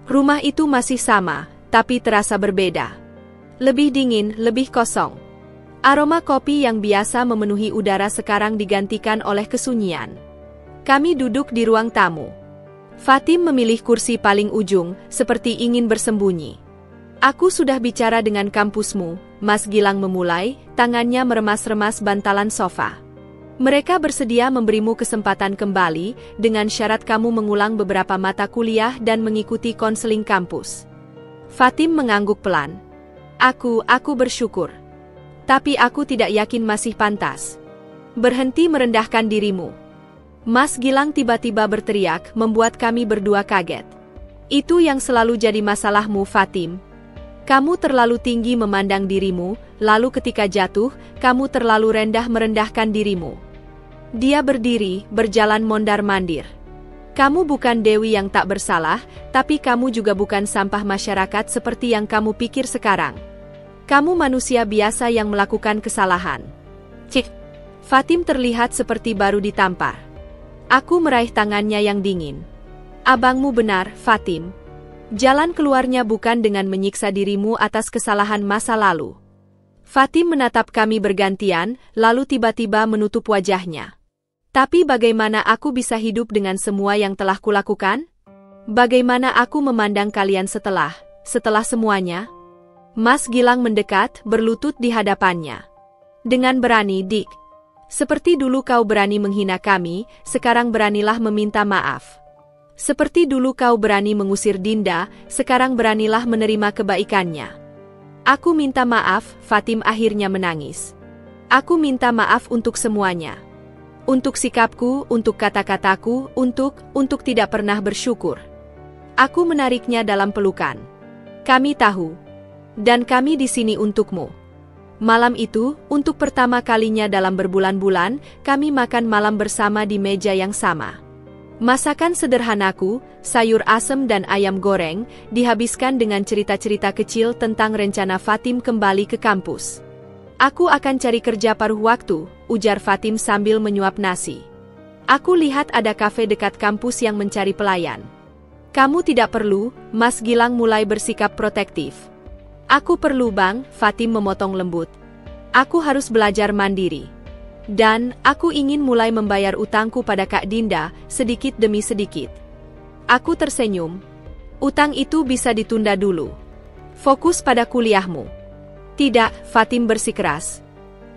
Rumah itu masih sama, tapi terasa berbeda. Lebih dingin, lebih kosong. Aroma kopi yang biasa memenuhi udara sekarang digantikan oleh kesunyian. Kami duduk di ruang tamu. Fatim memilih kursi paling ujung, seperti ingin bersembunyi. Aku sudah bicara dengan kampusmu, Mas Gilang memulai, tangannya meremas-remas bantalan sofa. Mereka bersedia memberimu kesempatan kembali, dengan syarat kamu mengulang beberapa mata kuliah dan mengikuti konseling kampus. Fatim mengangguk pelan. Aku bersyukur. Tapi aku tidak yakin masih pantas. Berhenti merendahkan dirimu. Mas Gilang tiba-tiba berteriak, membuat kami berdua kaget. Itu yang selalu jadi masalahmu, Fatim. Kamu terlalu tinggi memandang dirimu, lalu ketika jatuh, kamu terlalu rendah merendahkan dirimu. Dia berdiri, berjalan mondar-mandir. Kamu bukan dewi yang tak bersalah, tapi kamu juga bukan sampah masyarakat seperti yang kamu pikir sekarang. Kamu manusia biasa yang melakukan kesalahan. Cik. Fatim terlihat seperti baru ditampar. Aku meraih tangannya yang dingin. Abangmu benar, Fatim. Jalan keluarnya bukan dengan menyiksa dirimu atas kesalahan masa lalu. Fatim menatap kami bergantian, lalu tiba-tiba menutup wajahnya. Tapi bagaimana aku bisa hidup dengan semua yang telah kulakukan? Bagaimana aku memandang kalian setelah semuanya? Mas Gilang mendekat, berlutut di hadapannya. Dengan berani, Dik. Seperti dulu kau berani menghina kami, sekarang beranilah meminta maaf. Seperti dulu kau berani mengusir Dinda, sekarang beranilah menerima kebaikannya. Aku minta maaf, Fatim akhirnya menangis. Aku minta maaf untuk semuanya. Untuk sikapku, untuk kata-kataku, untuk tidak pernah bersyukur. Aku menariknya dalam pelukan. Kami tahu. Dan kami di sini untukmu. Malam itu, untuk pertama kalinya dalam berbulan-bulan, kami makan malam bersama di meja yang sama. Masakan sederhanaku, sayur asem dan ayam goreng, dihabiskan dengan cerita-cerita kecil tentang rencana Fatim kembali ke kampus. Aku akan cari kerja paruh waktu, ujar Fatim sambil menyuap nasi. Aku lihat ada kafe dekat kampus yang mencari pelayan. Kamu tidak perlu, Mas Gilang mulai bersikap protektif. Aku perlu Bang, Fatim memotong lembut. Aku harus belajar mandiri. Dan, aku ingin mulai membayar utangku pada Kak Dinda, sedikit demi sedikit. Aku tersenyum. Utang itu bisa ditunda dulu. Fokus pada kuliahmu. Tidak, Fatim bersikeras.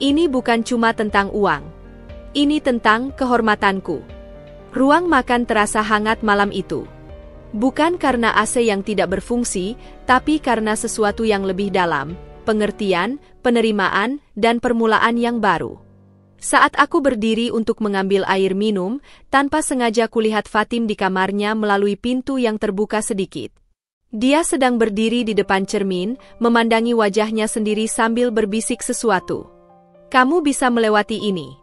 Ini bukan cuma tentang uang. Ini tentang kehormatanku. Ruang makan terasa hangat malam itu. Bukan karena AC yang tidak berfungsi, tapi karena sesuatu yang lebih dalam, pengertian, penerimaan, dan permulaan yang baru. Saat aku berdiri untuk mengambil air minum, tanpa sengaja kulihat Fatim di kamarnya melalui pintu yang terbuka sedikit. Dia sedang berdiri di depan cermin, memandangi wajahnya sendiri sambil berbisik sesuatu. Kamu bisa melewati ini.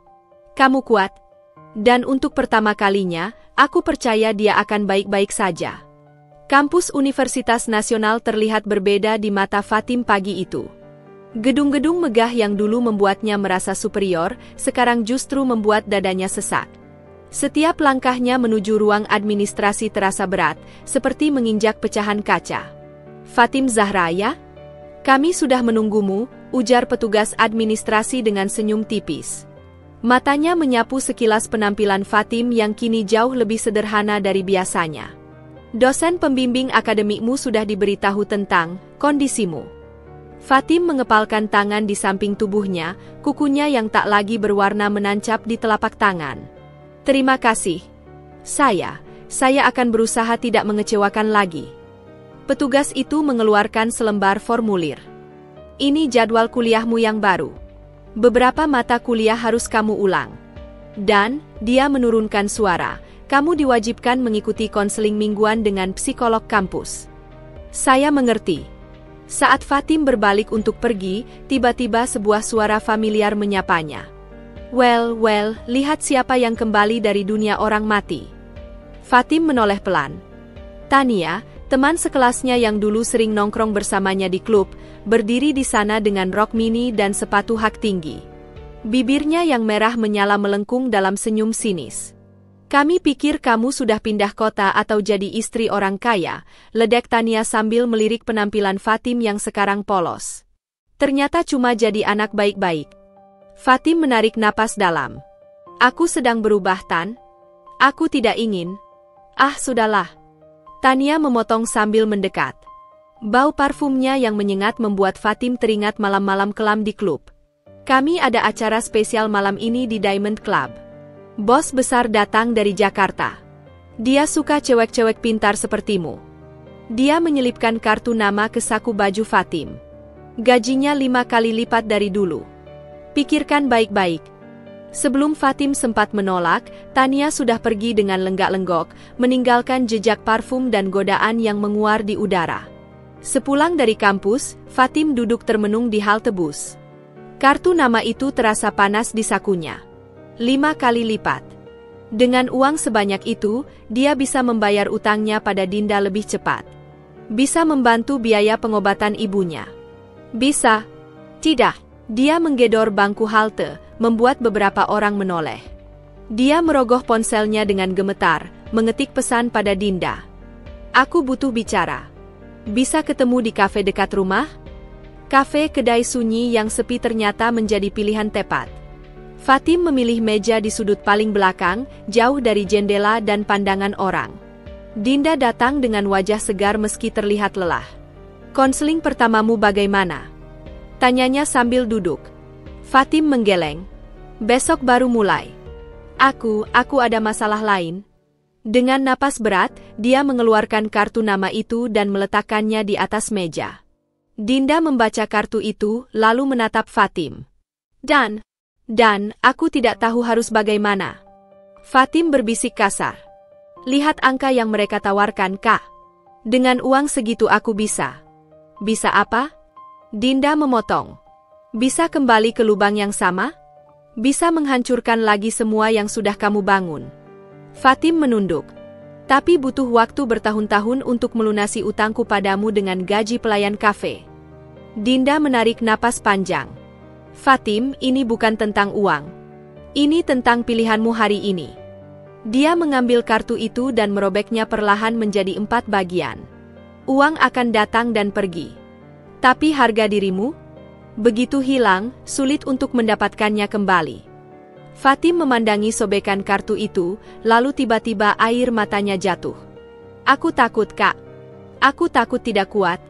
Kamu kuat. Dan untuk pertama kalinya, aku percaya dia akan baik-baik saja. Kampus Universitas Nasional terlihat berbeda di mata Fatim pagi itu. Gedung-gedung megah yang dulu membuatnya merasa superior, sekarang justru membuat dadanya sesak. Setiap langkahnya menuju ruang administrasi terasa berat, seperti menginjak pecahan kaca. "Fatim Zahra ya? Kami sudah menunggumu," ujar petugas administrasi dengan senyum tipis. Matanya menyapu sekilas penampilan Fatim yang kini jauh lebih sederhana dari biasanya. "Dosen pembimbing akademikmu sudah diberitahu tentang kondisimu." Fatim mengepalkan tangan di samping tubuhnya, kukunya yang tak lagi berwarna menancap di telapak tangan. "Terima kasih. Saya akan berusaha tidak mengecewakan lagi." Petugas itu mengeluarkan selembar formulir. "Ini jadwal kuliahmu yang baru. Beberapa mata kuliah harus kamu ulang. Dan," dia menurunkan suara, "kamu diwajibkan mengikuti konseling mingguan dengan psikolog kampus." "Saya mengerti." Saat Fatim berbalik untuk pergi, tiba-tiba sebuah suara familiar menyapanya. Well, lihat siapa yang kembali dari dunia orang mati." Fatim menoleh pelan. Tania, teman sekelasnya yang dulu sering nongkrong bersamanya di klub, berdiri di sana dengan rok mini dan sepatu hak tinggi. Bibirnya yang merah menyala melengkung dalam senyum sinis. "Kami pikir kamu sudah pindah kota atau jadi istri orang kaya," ledek Tania sambil melirik penampilan Fatim yang sekarang polos. "Ternyata cuma jadi anak baik-baik." Fatim menarik napas dalam. "Aku sedang berubah, Tan. Aku tidak ingin." "Ah, sudahlah." Tania memotong sambil mendekat. Bau parfumnya yang menyengat membuat Fatim teringat malam-malam kelam di klub. "Kami ada acara spesial malam ini di Diamond Club. Bos besar datang dari Jakarta. Dia suka cewek-cewek pintar sepertimu." Dia menyelipkan kartu nama ke saku baju Fatim. "Gajinya 5 kali lipat dari dulu. Pikirkan baik-baik." Sebelum Fatim sempat menolak, Tania sudah pergi dengan lenggak-lenggok, meninggalkan jejak parfum dan godaan yang menguar di udara. Sepulang dari kampus, Fatim duduk termenung di halte bus. Kartu nama itu terasa panas di sakunya. 5 kali lipat. Dengan uang sebanyak itu, dia bisa membayar utangnya pada Dinda lebih cepat. Bisa membantu biaya pengobatan ibunya. Bisa. Tidak. Dia menggedor bangku halte, membuat beberapa orang menoleh. Dia merogoh ponselnya dengan gemetar, mengetik pesan pada Dinda. "Aku butuh bicara. Bisa ketemu di kafe dekat rumah?" Kafe kedai sunyi yang sepi ternyata menjadi pilihan tepat. Fatim memilih meja di sudut paling belakang, jauh dari jendela dan pandangan orang. Dinda datang dengan wajah segar meski terlihat lelah. "Konseling pertamamu bagaimana?" tanyanya sambil duduk. Fatim menggeleng. "Besok baru mulai. Aku ada masalah lain." Dengan napas berat, dia mengeluarkan kartu nama itu dan meletakkannya di atas meja. Dinda membaca kartu itu, lalu menatap Fatim. Dan aku tidak tahu harus bagaimana." Fatim berbisik kasar. "Lihat angka yang mereka tawarkan, Kak. Dengan uang segitu aku bisa." "Bisa apa?" Dinda memotong. "Bisa kembali ke lubang yang sama? Bisa menghancurkan lagi semua yang sudah kamu bangun." Fatim menunduk. "Tapi butuh waktu bertahun-tahun untuk melunasi utangku padamu dengan gaji pelayan kafe." Dinda menarik napas panjang. "Fatim, ini bukan tentang uang. Ini tentang pilihanmu hari ini." Dia mengambil kartu itu dan merobeknya perlahan menjadi 4 bagian. "Uang akan datang dan pergi. Tapi harga dirimu? Begitu hilang, sulit untuk mendapatkannya kembali." Fatim memandangi sobekan kartu itu, lalu tiba-tiba air matanya jatuh. "Aku takut, Kak. Aku takut tidak kuat."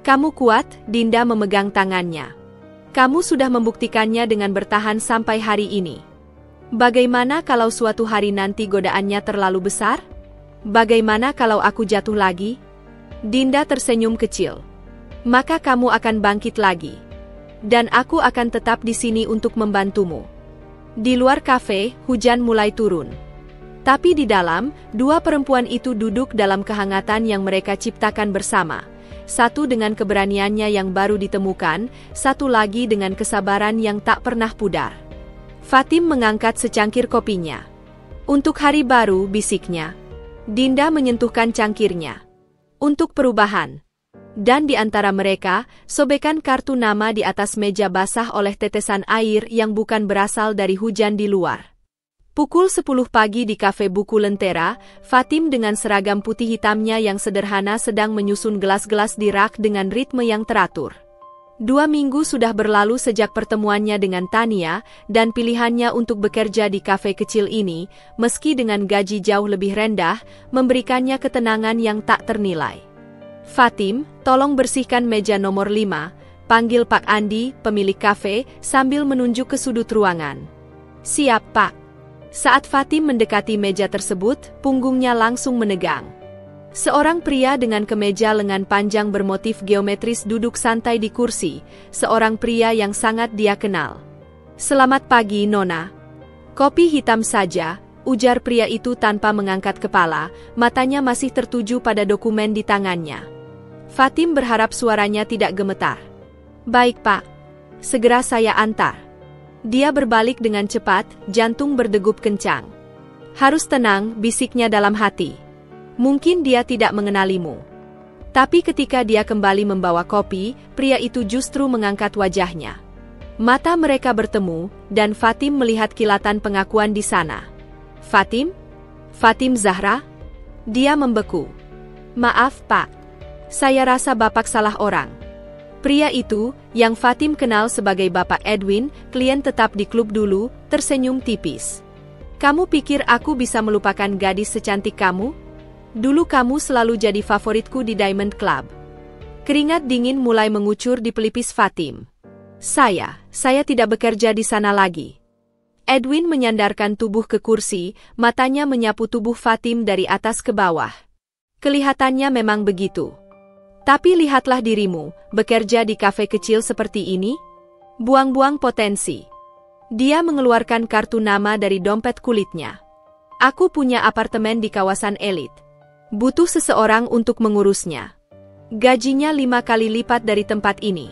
"Kamu kuat," Dinda memegang tangannya. "Kamu sudah membuktikannya dengan bertahan sampai hari ini. Bagaimana kalau suatu hari nanti godaannya terlalu besar? Bagaimana kalau aku jatuh lagi?" Dinda tersenyum kecil. "Maka kamu akan bangkit lagi. Dan aku akan tetap di sini untuk membantumu." Di luar kafe, hujan mulai turun. Tapi di dalam, 2 perempuan itu duduk dalam kehangatan yang mereka ciptakan bersama. Satu dengan keberaniannya yang baru ditemukan, satu lagi dengan kesabaran yang tak pernah pudar. Fatim mengangkat secangkir kopinya. Untuk hari baru, bisiknya. Dinda menyentuhkan cangkirnya. Untuk perubahan. Dan di antara mereka, sobekan kartu nama di atas meja basah oleh tetesan air yang bukan berasal dari hujan di luar. Pukul 10 pagi di kafe buku Lentera, Fatim dengan seragam putih hitamnya yang sederhana sedang menyusun gelas-gelas di rak dengan ritme yang teratur. 2 minggu sudah berlalu sejak pertemuannya dengan Tania, dan pilihannya untuk bekerja di kafe kecil ini, meski dengan gaji jauh lebih rendah, memberikannya ketenangan yang tak ternilai. Fatim, tolong bersihkan meja nomor 5, panggil Pak Andi, pemilik kafe, sambil menunjuk ke sudut ruangan. Siap, Pak. Saat Fatim mendekati meja tersebut, punggungnya langsung menegang. Seorang pria dengan kemeja lengan panjang bermotif geometris duduk santai di kursi, seorang pria yang sangat dia kenal. Selamat pagi, Nona. Kopi hitam saja, ujar pria itu tanpa mengangkat kepala, matanya masih tertuju pada dokumen di tangannya. Fatim berharap suaranya tidak gemetar. Baik, Pak. Segera saya antar. Dia berbalik dengan cepat, jantung berdegup kencang. Harus tenang, bisiknya dalam hati. Mungkin dia tidak mengenalimu. Tapi ketika dia kembali membawa kopi, pria itu justru mengangkat wajahnya. Mata mereka bertemu, dan Fatim melihat kilatan pengakuan di sana. Fatim? Fatim Zahra? Dia membeku. Maaf, Pak. Saya rasa Bapak salah orang. Pria itu, yang Fatim kenal sebagai Bapak Edwin, klien tetap di klub dulu, tersenyum tipis. Kamu pikir aku bisa melupakan gadis secantik kamu? Dulu kamu selalu jadi favoritku di Diamond Club. Keringat dingin mulai mengucur di pelipis Fatim. Saya tidak bekerja di sana lagi. Edwin menyandarkan tubuh ke kursi, matanya menyapu tubuh Fatim dari atas ke bawah. Kelihatannya memang begitu. Tapi lihatlah dirimu, bekerja di kafe kecil seperti ini? Buang-buang potensi. Dia mengeluarkan kartu nama dari dompet kulitnya. Aku punya apartemen di kawasan elit. Butuh seseorang untuk mengurusnya. Gajinya 5 kali lipat dari tempat ini.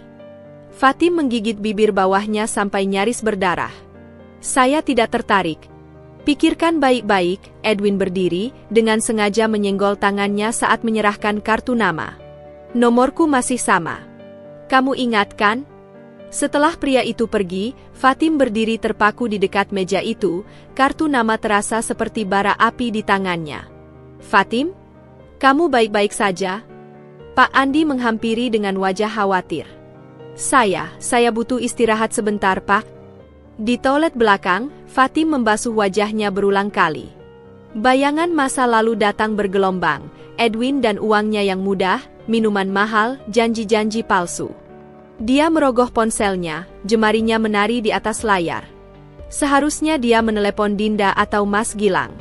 Fatim menggigit bibir bawahnya sampai nyaris berdarah. Saya tidak tertarik. Pikirkan baik-baik, Edwin berdiri, dengan sengaja menyenggol tangannya saat menyerahkan kartu nama. Nomorku masih sama. Kamu ingat kan? Setelah pria itu pergi, Fatim berdiri terpaku di dekat meja itu, kartu nama terasa seperti bara api di tangannya. Fatim? Kamu baik-baik saja? Pak Andi menghampiri dengan wajah khawatir. Saya butuh istirahat sebentar, Pak. Di toilet belakang, Fatim membasuh wajahnya berulang kali. Bayangan masa lalu datang bergelombang, Edwin dan uangnya yang mudah, minuman mahal, janji-janji palsu. Dia merogoh ponselnya, jemarinya menari di atas layar. Seharusnya dia menelepon Dinda atau Mas Gilang.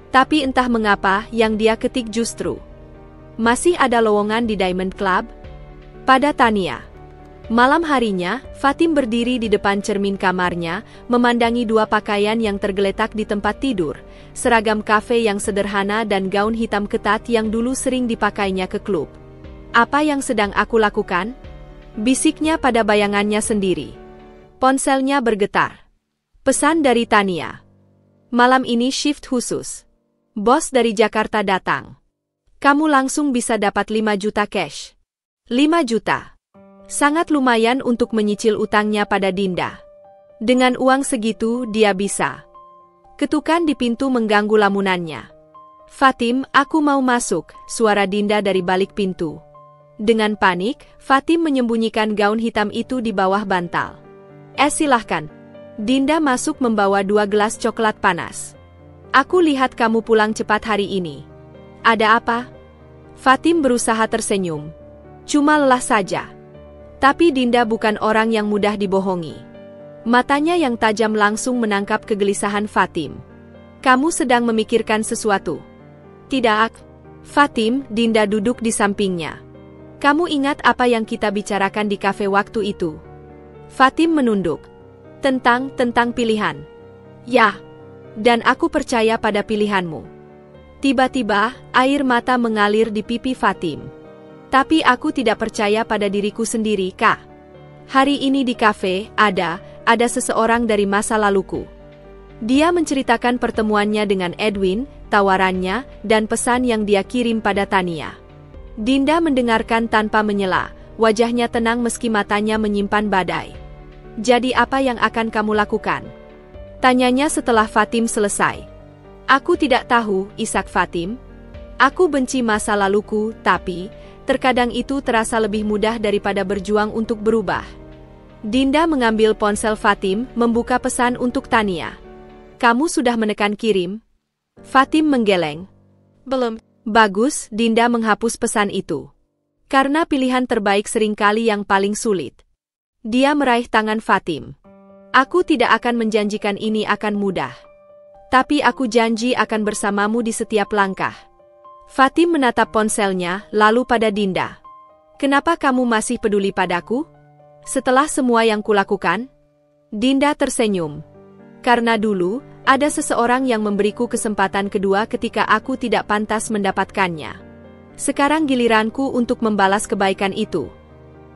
Tapi entah mengapa yang dia ketik justru. Masih ada lowongan di Diamond Club? Pada Tania. Malam harinya, Fatim berdiri di depan cermin kamarnya, memandangi 2 pakaian yang tergeletak di tempat tidur, seragam kafe yang sederhana dan gaun hitam ketat yang dulu sering dipakainya ke klub. Apa yang sedang aku lakukan? Bisiknya pada bayangannya sendiri. Ponselnya bergetar. Pesan dari Tania. Malam ini shift khusus. Bos dari Jakarta datang. Kamu langsung bisa dapat 5 juta cash. 5 juta. Sangat lumayan untuk menyicil utangnya pada Dinda. Dengan uang segitu, dia bisa. Ketukan di pintu mengganggu lamunannya. Fatim, aku mau masuk, suara Dinda dari balik pintu. Dengan panik, Fatim menyembunyikan gaun hitam itu di bawah bantal. Silahkan. Dinda masuk membawa 2 gelas coklat panas. Aku lihat kamu pulang cepat hari ini. Ada apa? Fatim berusaha tersenyum. Cuma lelah saja. Tapi Dinda bukan orang yang mudah dibohongi. Matanya yang tajam langsung menangkap kegelisahan Fatim. Kamu sedang memikirkan sesuatu? Tidak. Fatim, Dinda duduk di sampingnya. Kamu ingat apa yang kita bicarakan di kafe waktu itu? Fatim menunduk. Tentang pilihan. Ya. Dan aku percaya pada pilihanmu. Tiba-tiba, air mata mengalir di pipi Fatim. Tapi aku tidak percaya pada diriku sendiri, Kak. Hari ini di kafe, ada seseorang dari masa laluku. Dia menceritakan pertemuannya dengan Edwin, tawarannya, dan pesan yang dia kirim pada Tania. Dinda mendengarkan tanpa menyela, wajahnya tenang meski matanya menyimpan badai. "Jadi apa yang akan kamu lakukan?" tanyanya setelah Fatim selesai. "Aku tidak tahu, Ishak Fatim. Aku benci masa laluku, tapi terkadang itu terasa lebih mudah daripada berjuang untuk berubah." Dinda mengambil ponsel Fatim, membuka pesan untuk Tania. "Kamu sudah menekan kirim?" Fatim menggeleng. "Belum." "Bagus," Dinda menghapus pesan itu. Karena pilihan terbaik seringkali yang paling sulit. Dia meraih tangan Fatim. "Aku tidak akan menjanjikan ini akan mudah. Tapi aku janji akan bersamamu di setiap langkah." Fatim menatap ponselnya, lalu pada Dinda. "Kenapa kamu masih peduli padaku? Setelah semua yang kulakukan?" Dinda tersenyum. "Karena dulu, ada seseorang yang memberiku kesempatan kedua ketika aku tidak pantas mendapatkannya. Sekarang giliranku untuk membalas kebaikan itu."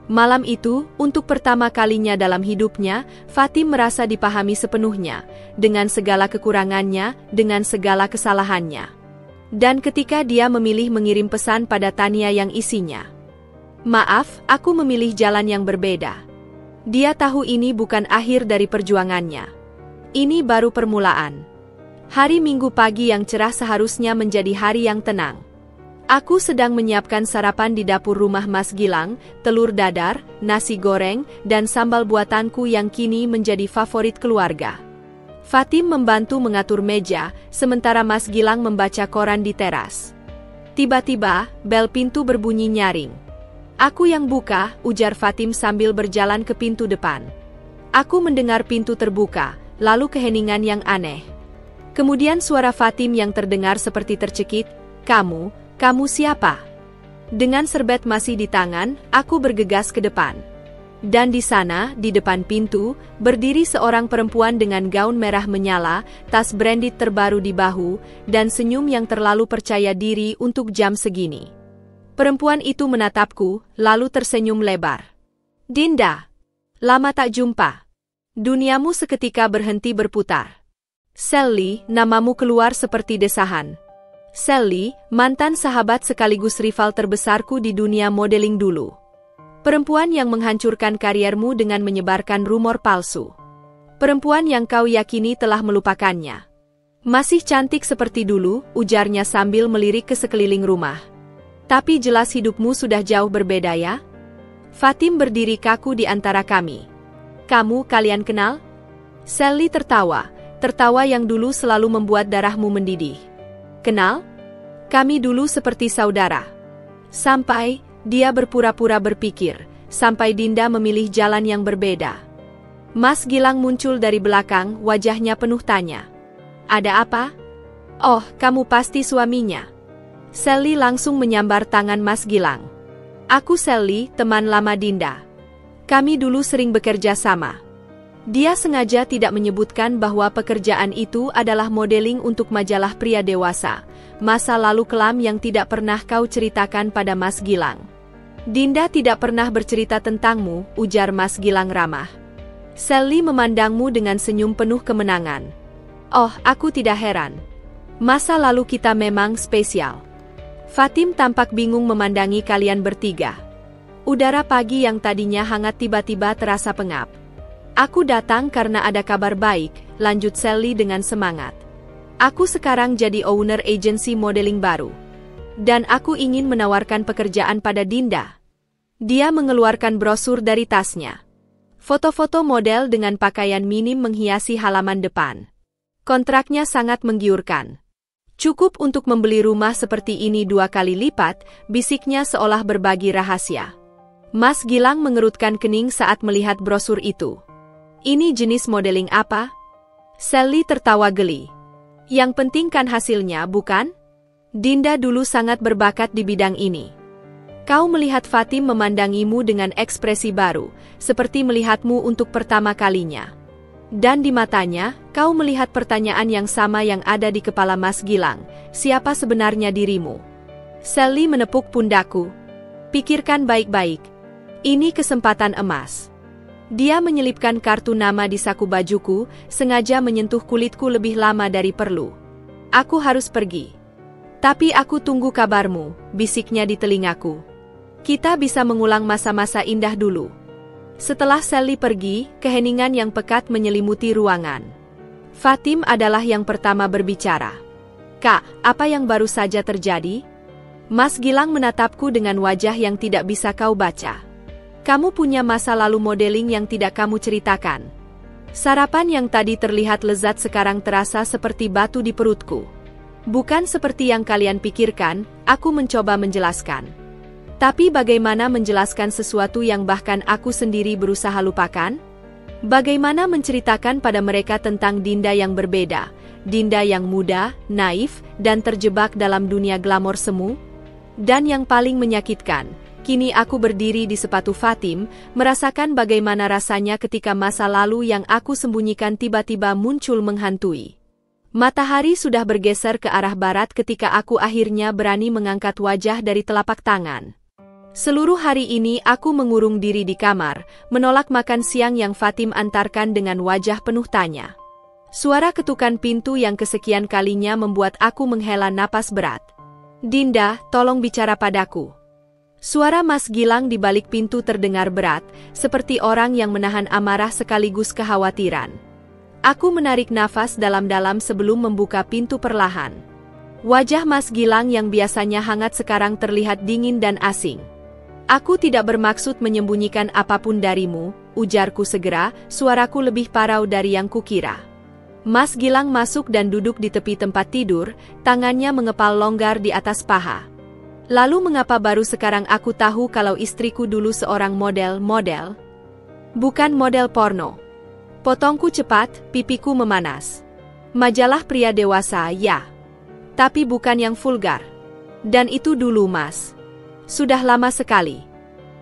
Malam itu, untuk pertama kalinya dalam hidupnya, Fatim merasa dipahami sepenuhnya, dengan segala kekurangannya, dengan segala kesalahannya. Dan ketika dia memilih mengirim pesan pada Tania yang isinya, "Maaf, aku memilih jalan yang berbeda." Dia tahu ini bukan akhir dari perjuangannya. Ini baru permulaan. Hari Minggu pagi yang cerah seharusnya menjadi hari yang tenang. "Aku sedang menyiapkan sarapan di dapur rumah Mas Gilang, telur dadar, nasi goreng, dan sambal buatanku yang kini menjadi favorit keluarga." Fatim membantu mengatur meja, sementara Mas Gilang membaca koran di teras. Tiba-tiba, bel pintu berbunyi nyaring. "Aku yang buka," ujar Fatim sambil berjalan ke pintu depan. Aku mendengar pintu terbuka, lalu keheningan yang aneh. Kemudian suara Fatim yang terdengar seperti tercekik, Kamu siapa?" Dengan serbet masih di tangan, aku bergegas ke depan. Dan di sana, di depan pintu, berdiri seorang perempuan dengan gaun merah menyala, tas branded terbaru di bahu, dan senyum yang terlalu percaya diri untuk jam segini. Perempuan itu menatapku, lalu tersenyum lebar. "Dinda, lama tak jumpa." Duniamu seketika berhenti berputar. "Sally," namamu keluar seperti desahan. Sally, mantan sahabat sekaligus rival terbesarku di dunia modeling dulu. Perempuan yang menghancurkan kariermu dengan menyebarkan rumor palsu. Perempuan yang kau yakini telah melupakannya. "Masih cantik seperti dulu," ujarnya sambil melirik ke sekeliling rumah. "Tapi jelas hidupmu sudah jauh berbeda ya?" Fatim berdiri kaku di antara kami. Kalian kenal?" Sally tertawa yang dulu selalu membuat darahmu mendidih. "Kenal? Kami dulu seperti saudara." Sampai, dia berpura-pura berpikir, sampai Dinda memilih jalan yang berbeda. Mas Gilang muncul dari belakang, wajahnya penuh tanya. "Ada apa?" "Oh, kamu pasti suaminya." Sally langsung menyambar tangan Mas Gilang. "Aku Sally, teman lama Dinda. Kami dulu sering bekerja sama." Dia sengaja tidak menyebutkan bahwa pekerjaan itu adalah modeling untuk majalah pria dewasa, masa lalu kelam yang tidak pernah kau ceritakan pada Mas Gilang. "Dinda tidak pernah bercerita tentangmu," ujar Mas Gilang ramah. Sally memandangmu dengan senyum penuh kemenangan. "Oh, aku tidak heran. Masa lalu kita memang spesial." Fatim tampak bingung memandangi kalian bertiga. Udara pagi yang tadinya hangat tiba-tiba terasa pengap. "Aku datang karena ada kabar baik," lanjut Sally dengan semangat. "Aku sekarang jadi owner agensi modeling baru. Dan aku ingin menawarkan pekerjaan pada Dinda." Dia mengeluarkan brosur dari tasnya. Foto-foto model dengan pakaian minim menghiasi halaman depan. Kontraknya sangat menggiurkan. "Cukup untuk membeli rumah seperti ini 2 kali lipat," bisiknya seolah berbagi rahasia. Mas Gilang mengerutkan kening saat melihat brosur itu. "Ini jenis modeling apa?" Sally tertawa geli. "Yang penting kan hasilnya, bukan? Dinda dulu sangat berbakat di bidang ini." Kau melihat Fatim memandangimu dengan ekspresi baru, seperti melihatmu untuk pertama kalinya. Dan di matanya, kau melihat pertanyaan yang sama yang ada di kepala Mas Gilang, siapa sebenarnya dirimu? Sally menepuk pundakku. "Pikirkan baik-baik. Ini kesempatan emas. Dia menyelipkan kartu nama di saku bajuku, sengaja menyentuh kulitku lebih lama dari perlu. Aku harus pergi. Tapi aku tunggu kabarmu, bisiknya di telingaku. Kita bisa mengulang masa-masa indah dulu. Setelah Sally pergi, keheningan yang pekat menyelimuti ruangan. Fatim adalah yang pertama berbicara. Kak, apa yang baru saja terjadi? Mas Gilang menatapku dengan wajah yang tidak bisa kau baca. Kamu punya masa lalu modeling yang tidak kamu ceritakan. Sarapan yang tadi terlihat lezat sekarang terasa seperti batu di perutku. Bukan seperti yang kalian pikirkan, aku mencoba menjelaskan. Tapi bagaimana menjelaskan sesuatu yang bahkan aku sendiri berusaha lupakan? Bagaimana menceritakan pada mereka tentang Dinda yang berbeda, Dinda yang muda, naif, dan terjebak dalam dunia glamor semu? Dan yang paling menyakitkan, kini aku berdiri di sepatu Fatim, merasakan bagaimana rasanya ketika masa lalu yang aku sembunyikan tiba-tiba muncul menghantui. Matahari sudah bergeser ke arah barat ketika aku akhirnya berani mengangkat wajah dari telapak tangan. Seluruh hari ini aku mengurung diri di kamar, menolak makan siang yang Fatim antarkan dengan wajah penuh tanya. Suara ketukan pintu yang kesekian kalinya membuat aku menghela napas berat. Dinda, tolong bicara padaku. Suara Mas Gilang di balik pintu terdengar berat, seperti orang yang menahan amarah sekaligus kekhawatiran. Aku menarik nafas dalam-dalam sebelum membuka pintu perlahan. Wajah Mas Gilang yang biasanya hangat sekarang terlihat dingin dan asing. Aku tidak bermaksud menyembunyikan apapun darimu, ujarku segera, suaraku lebih parau dari yang kukira. Mas Gilang masuk dan duduk di tepi tempat tidur, tangannya mengepal longgar di atas paha. Lalu mengapa baru sekarang aku tahu kalau istriku dulu seorang model-model? Bukan model porno. Potongku cepat, pipiku memanas. Majalah pria dewasa, ya. Tapi bukan yang vulgar. Dan itu dulu, Mas. Sudah lama sekali.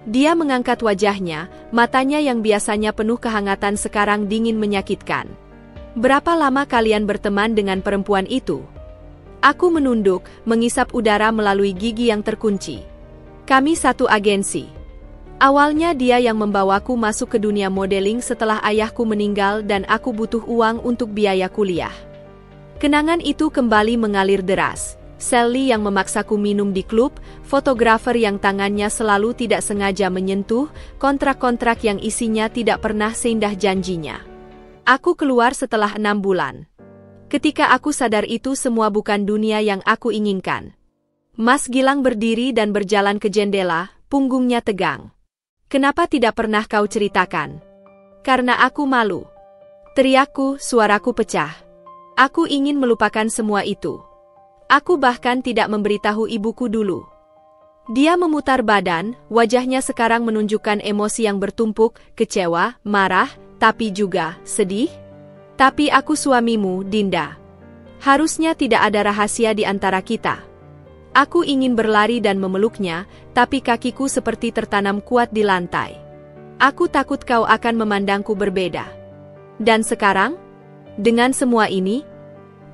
Dia mengangkat wajahnya, matanya yang biasanya penuh kehangatan sekarang dingin menyakitkan. Berapa lama kalian berteman dengan perempuan itu? Aku menunduk, mengisap udara melalui gigi yang terkunci. Kami satu agensi. Awalnya dia yang membawaku masuk ke dunia modeling setelah ayahku meninggal dan aku butuh uang untuk biaya kuliah. Kenangan itu kembali mengalir deras. Sally yang memaksaku minum di klub, fotografer yang tangannya selalu tidak sengaja menyentuh, kontrak-kontrak yang isinya tidak pernah seindah janjinya. Aku keluar setelah 6 bulan. Ketika aku sadar itu semua bukan dunia yang aku inginkan. Mas Gilang berdiri dan berjalan ke jendela, punggungnya tegang. Kenapa tidak pernah kau ceritakan? Karena aku malu. Teriakku, suaraku pecah. Aku ingin melupakan semua itu. Aku bahkan tidak memberitahu ibuku dulu. Dia memutar badan, wajahnya sekarang menunjukkan emosi yang bertumpuk, kecewa, marah, tapi juga sedih. Tapi aku suamimu, Dinda. Harusnya tidak ada rahasia di antara kita. Aku ingin berlari dan memeluknya, tapi kakiku seperti tertanam kuat di lantai. Aku takut kau akan memandangku berbeda. Dan sekarang? Dengan semua ini?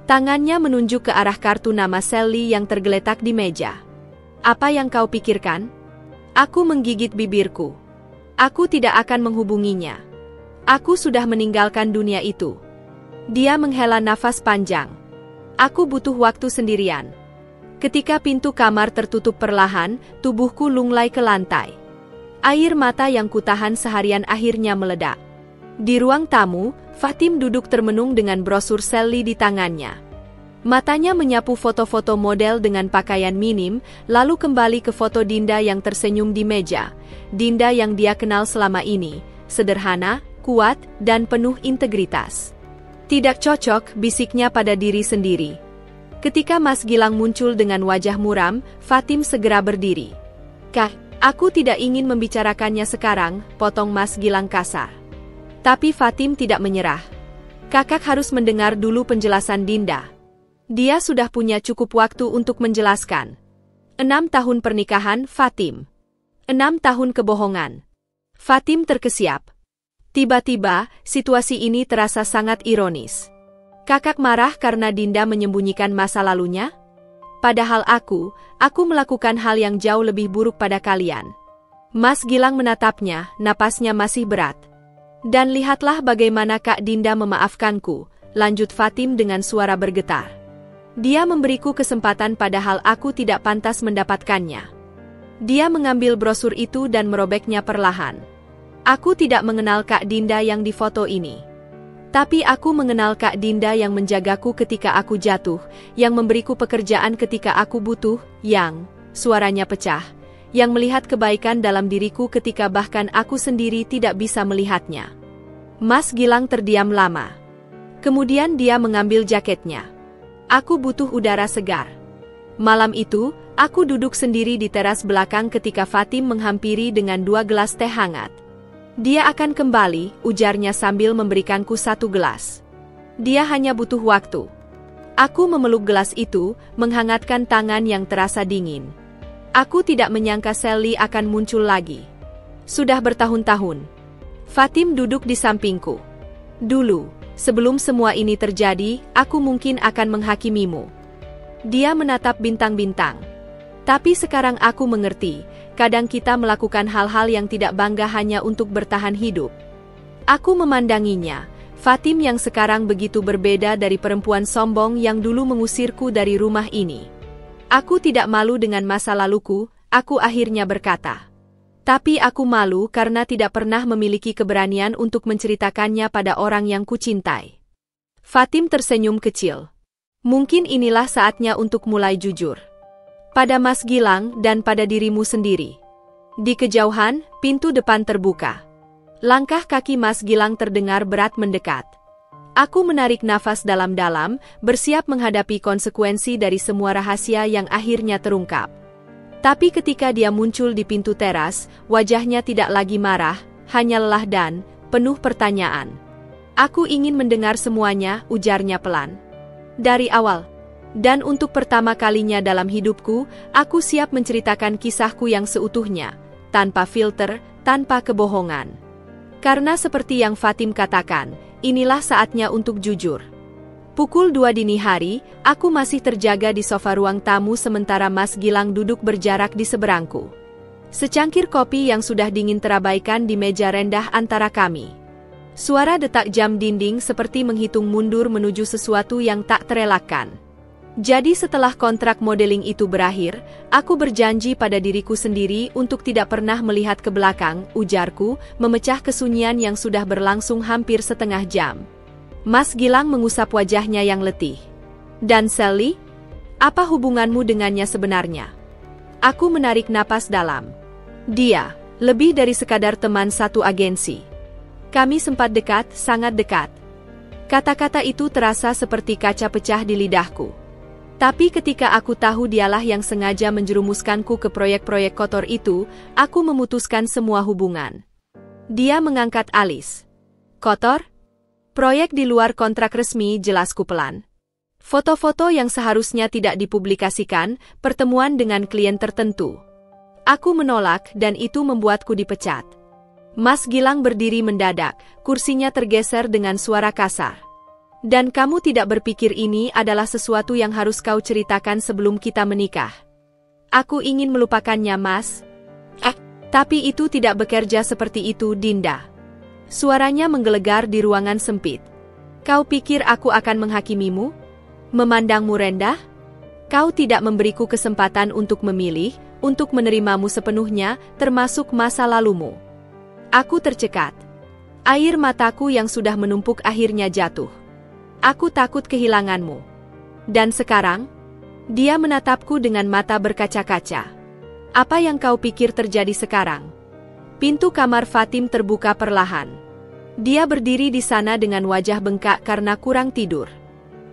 Tangannya menunjuk ke arah kartu nama Sally yang tergeletak di meja. Apa yang kau pikirkan? Aku menggigit bibirku. Aku tidak akan menghubunginya. Aku sudah meninggalkan dunia itu. Dia menghela nafas panjang. Aku butuh waktu sendirian. Ketika pintu kamar tertutup perlahan, tubuhku lunglai ke lantai. Air mata yang kutahan seharian akhirnya meledak. Di ruang tamu, Fatim duduk termenung dengan brosur Sally di tangannya. Matanya menyapu foto-foto model dengan pakaian minim, lalu kembali ke foto Dinda yang tersenyum di meja. Dinda yang dia kenal selama ini, sederhana, kuat, dan penuh integritas. Tidak cocok, bisiknya pada diri sendiri. Ketika Mas Gilang muncul dengan wajah muram, Fatim segera berdiri. Kak, aku tidak ingin membicarakannya sekarang, potong Mas Gilang kasar. Tapi Fatim tidak menyerah. Kakak harus mendengar dulu penjelasan Dinda. Dia sudah punya cukup waktu untuk menjelaskan. 6 tahun pernikahan, Fatim. 6 tahun kebohongan. Fatim terkesiap. Tiba-tiba, situasi ini terasa sangat ironis. Kakak marah karena Dinda menyembunyikan masa lalunya? Padahal aku melakukan hal yang jauh lebih buruk pada kalian. Mas Gilang menatapnya, napasnya masih berat. Dan lihatlah bagaimana Kak Dinda memaafkanku, lanjut Fatim dengan suara bergetar. Dia memberiku kesempatan padahal aku tidak pantas mendapatkannya. Dia mengambil brosur itu dan merobeknya perlahan. Aku tidak mengenal Kak Dinda yang di foto ini. Tapi aku mengenal Kak Dinda yang menjagaku ketika aku jatuh, yang memberiku pekerjaan ketika aku butuh, yang, suaranya pecah, yang melihat kebaikan dalam diriku ketika bahkan aku sendiri tidak bisa melihatnya. Mas Gilang terdiam lama. Kemudian dia mengambil jaketnya. Aku butuh udara segar. Malam itu, aku duduk sendiri di teras belakang ketika Fatim menghampiri dengan 2 gelas teh hangat. Dia akan kembali, ujarnya sambil memberikanku 1 gelas. Dia hanya butuh waktu. Aku memeluk gelas itu, menghangatkan tangan yang terasa dingin. Aku tidak menyangka Sally akan muncul lagi. Sudah bertahun-tahun. Fatim duduk di sampingku. Dulu, sebelum semua ini terjadi, aku mungkin akan menghakimimu. Dia menatap bintang-bintang. Tapi sekarang aku mengerti, kadang kita melakukan hal-hal yang tidak bangga hanya untuk bertahan hidup. Aku memandanginya, Fatim yang sekarang begitu berbeda dari perempuan sombong yang dulu mengusirku dari rumah ini. Aku tidak malu dengan masa laluku, aku akhirnya berkata. Tapi aku malu karena tidak pernah memiliki keberanian untuk menceritakannya pada orang yang kucintai. Fatim tersenyum kecil. Mungkin inilah saatnya untuk mulai jujur. Pada Mas Gilang dan pada dirimu sendiri. Di kejauhan, pintu depan terbuka. Langkah kaki Mas Gilang terdengar berat mendekat. Aku menarik nafas dalam-dalam, bersiap menghadapi konsekuensi dari semua rahasia yang akhirnya terungkap. Tapi ketika dia muncul di pintu teras, wajahnya tidak lagi marah, hanya lelah dan penuh pertanyaan. Aku ingin mendengar semuanya, ujarnya pelan. Dari awal. Dan untuk pertama kalinya dalam hidupku, aku siap menceritakan kisahku yang seutuhnya, tanpa filter, tanpa kebohongan. Karena seperti yang Fatim katakan, inilah saatnya untuk jujur. Pukul 2 dini hari, aku masih terjaga di sofa ruang tamu sementara Mas Gilang duduk berjarak di seberangku. Secangkir kopi yang sudah dingin terabaikan di meja rendah antara kami. Suara detak jam dinding seperti menghitung mundur menuju sesuatu yang tak terelakkan. Jadi setelah kontrak modeling itu berakhir, aku berjanji pada diriku sendiri untuk tidak pernah melihat ke belakang, ujarku, memecah kesunyian yang sudah berlangsung hampir setengah jam. Mas Gilang mengusap wajahnya yang letih. Dan Sally? Apa hubunganmu dengannya sebenarnya? Aku menarik napas dalam. Dia, lebih dari sekadar teman satu agensi. Kami sempat dekat, sangat dekat. Kata-kata itu terasa seperti kaca pecah di lidahku. Tapi ketika aku tahu dialah yang sengaja menjerumuskanku ke proyek-proyek kotor itu, aku memutuskan semua hubungan. Dia mengangkat alis. Kotor? Proyek di luar kontrak resmi, jelasku pelan. Foto-foto yang seharusnya tidak dipublikasikan, pertemuan dengan klien tertentu. Aku menolak dan itu membuatku dipecat. Mas Gilang berdiri mendadak, kursinya tergeser dengan suara kasar. Dan kamu tidak berpikir ini adalah sesuatu yang harus kau ceritakan sebelum kita menikah. Aku ingin melupakannya, Mas. Tapi itu tidak bekerja seperti itu, Dinda. Suaranya menggelegar di ruangan sempit. Kau pikir aku akan menghakimimu? Memandangmu rendah? Kau tidak memberiku kesempatan untuk memilih, untuk menerimamu sepenuhnya, termasuk masa lalumu. Aku tercekat. Air mataku yang sudah menumpuk akhirnya jatuh. Aku takut kehilanganmu. Dan sekarang? Dia menatapku dengan mata berkaca-kaca. Apa yang kau pikir terjadi sekarang? Pintu kamar Fatim terbuka perlahan. Dia berdiri di sana dengan wajah bengkak karena kurang tidur.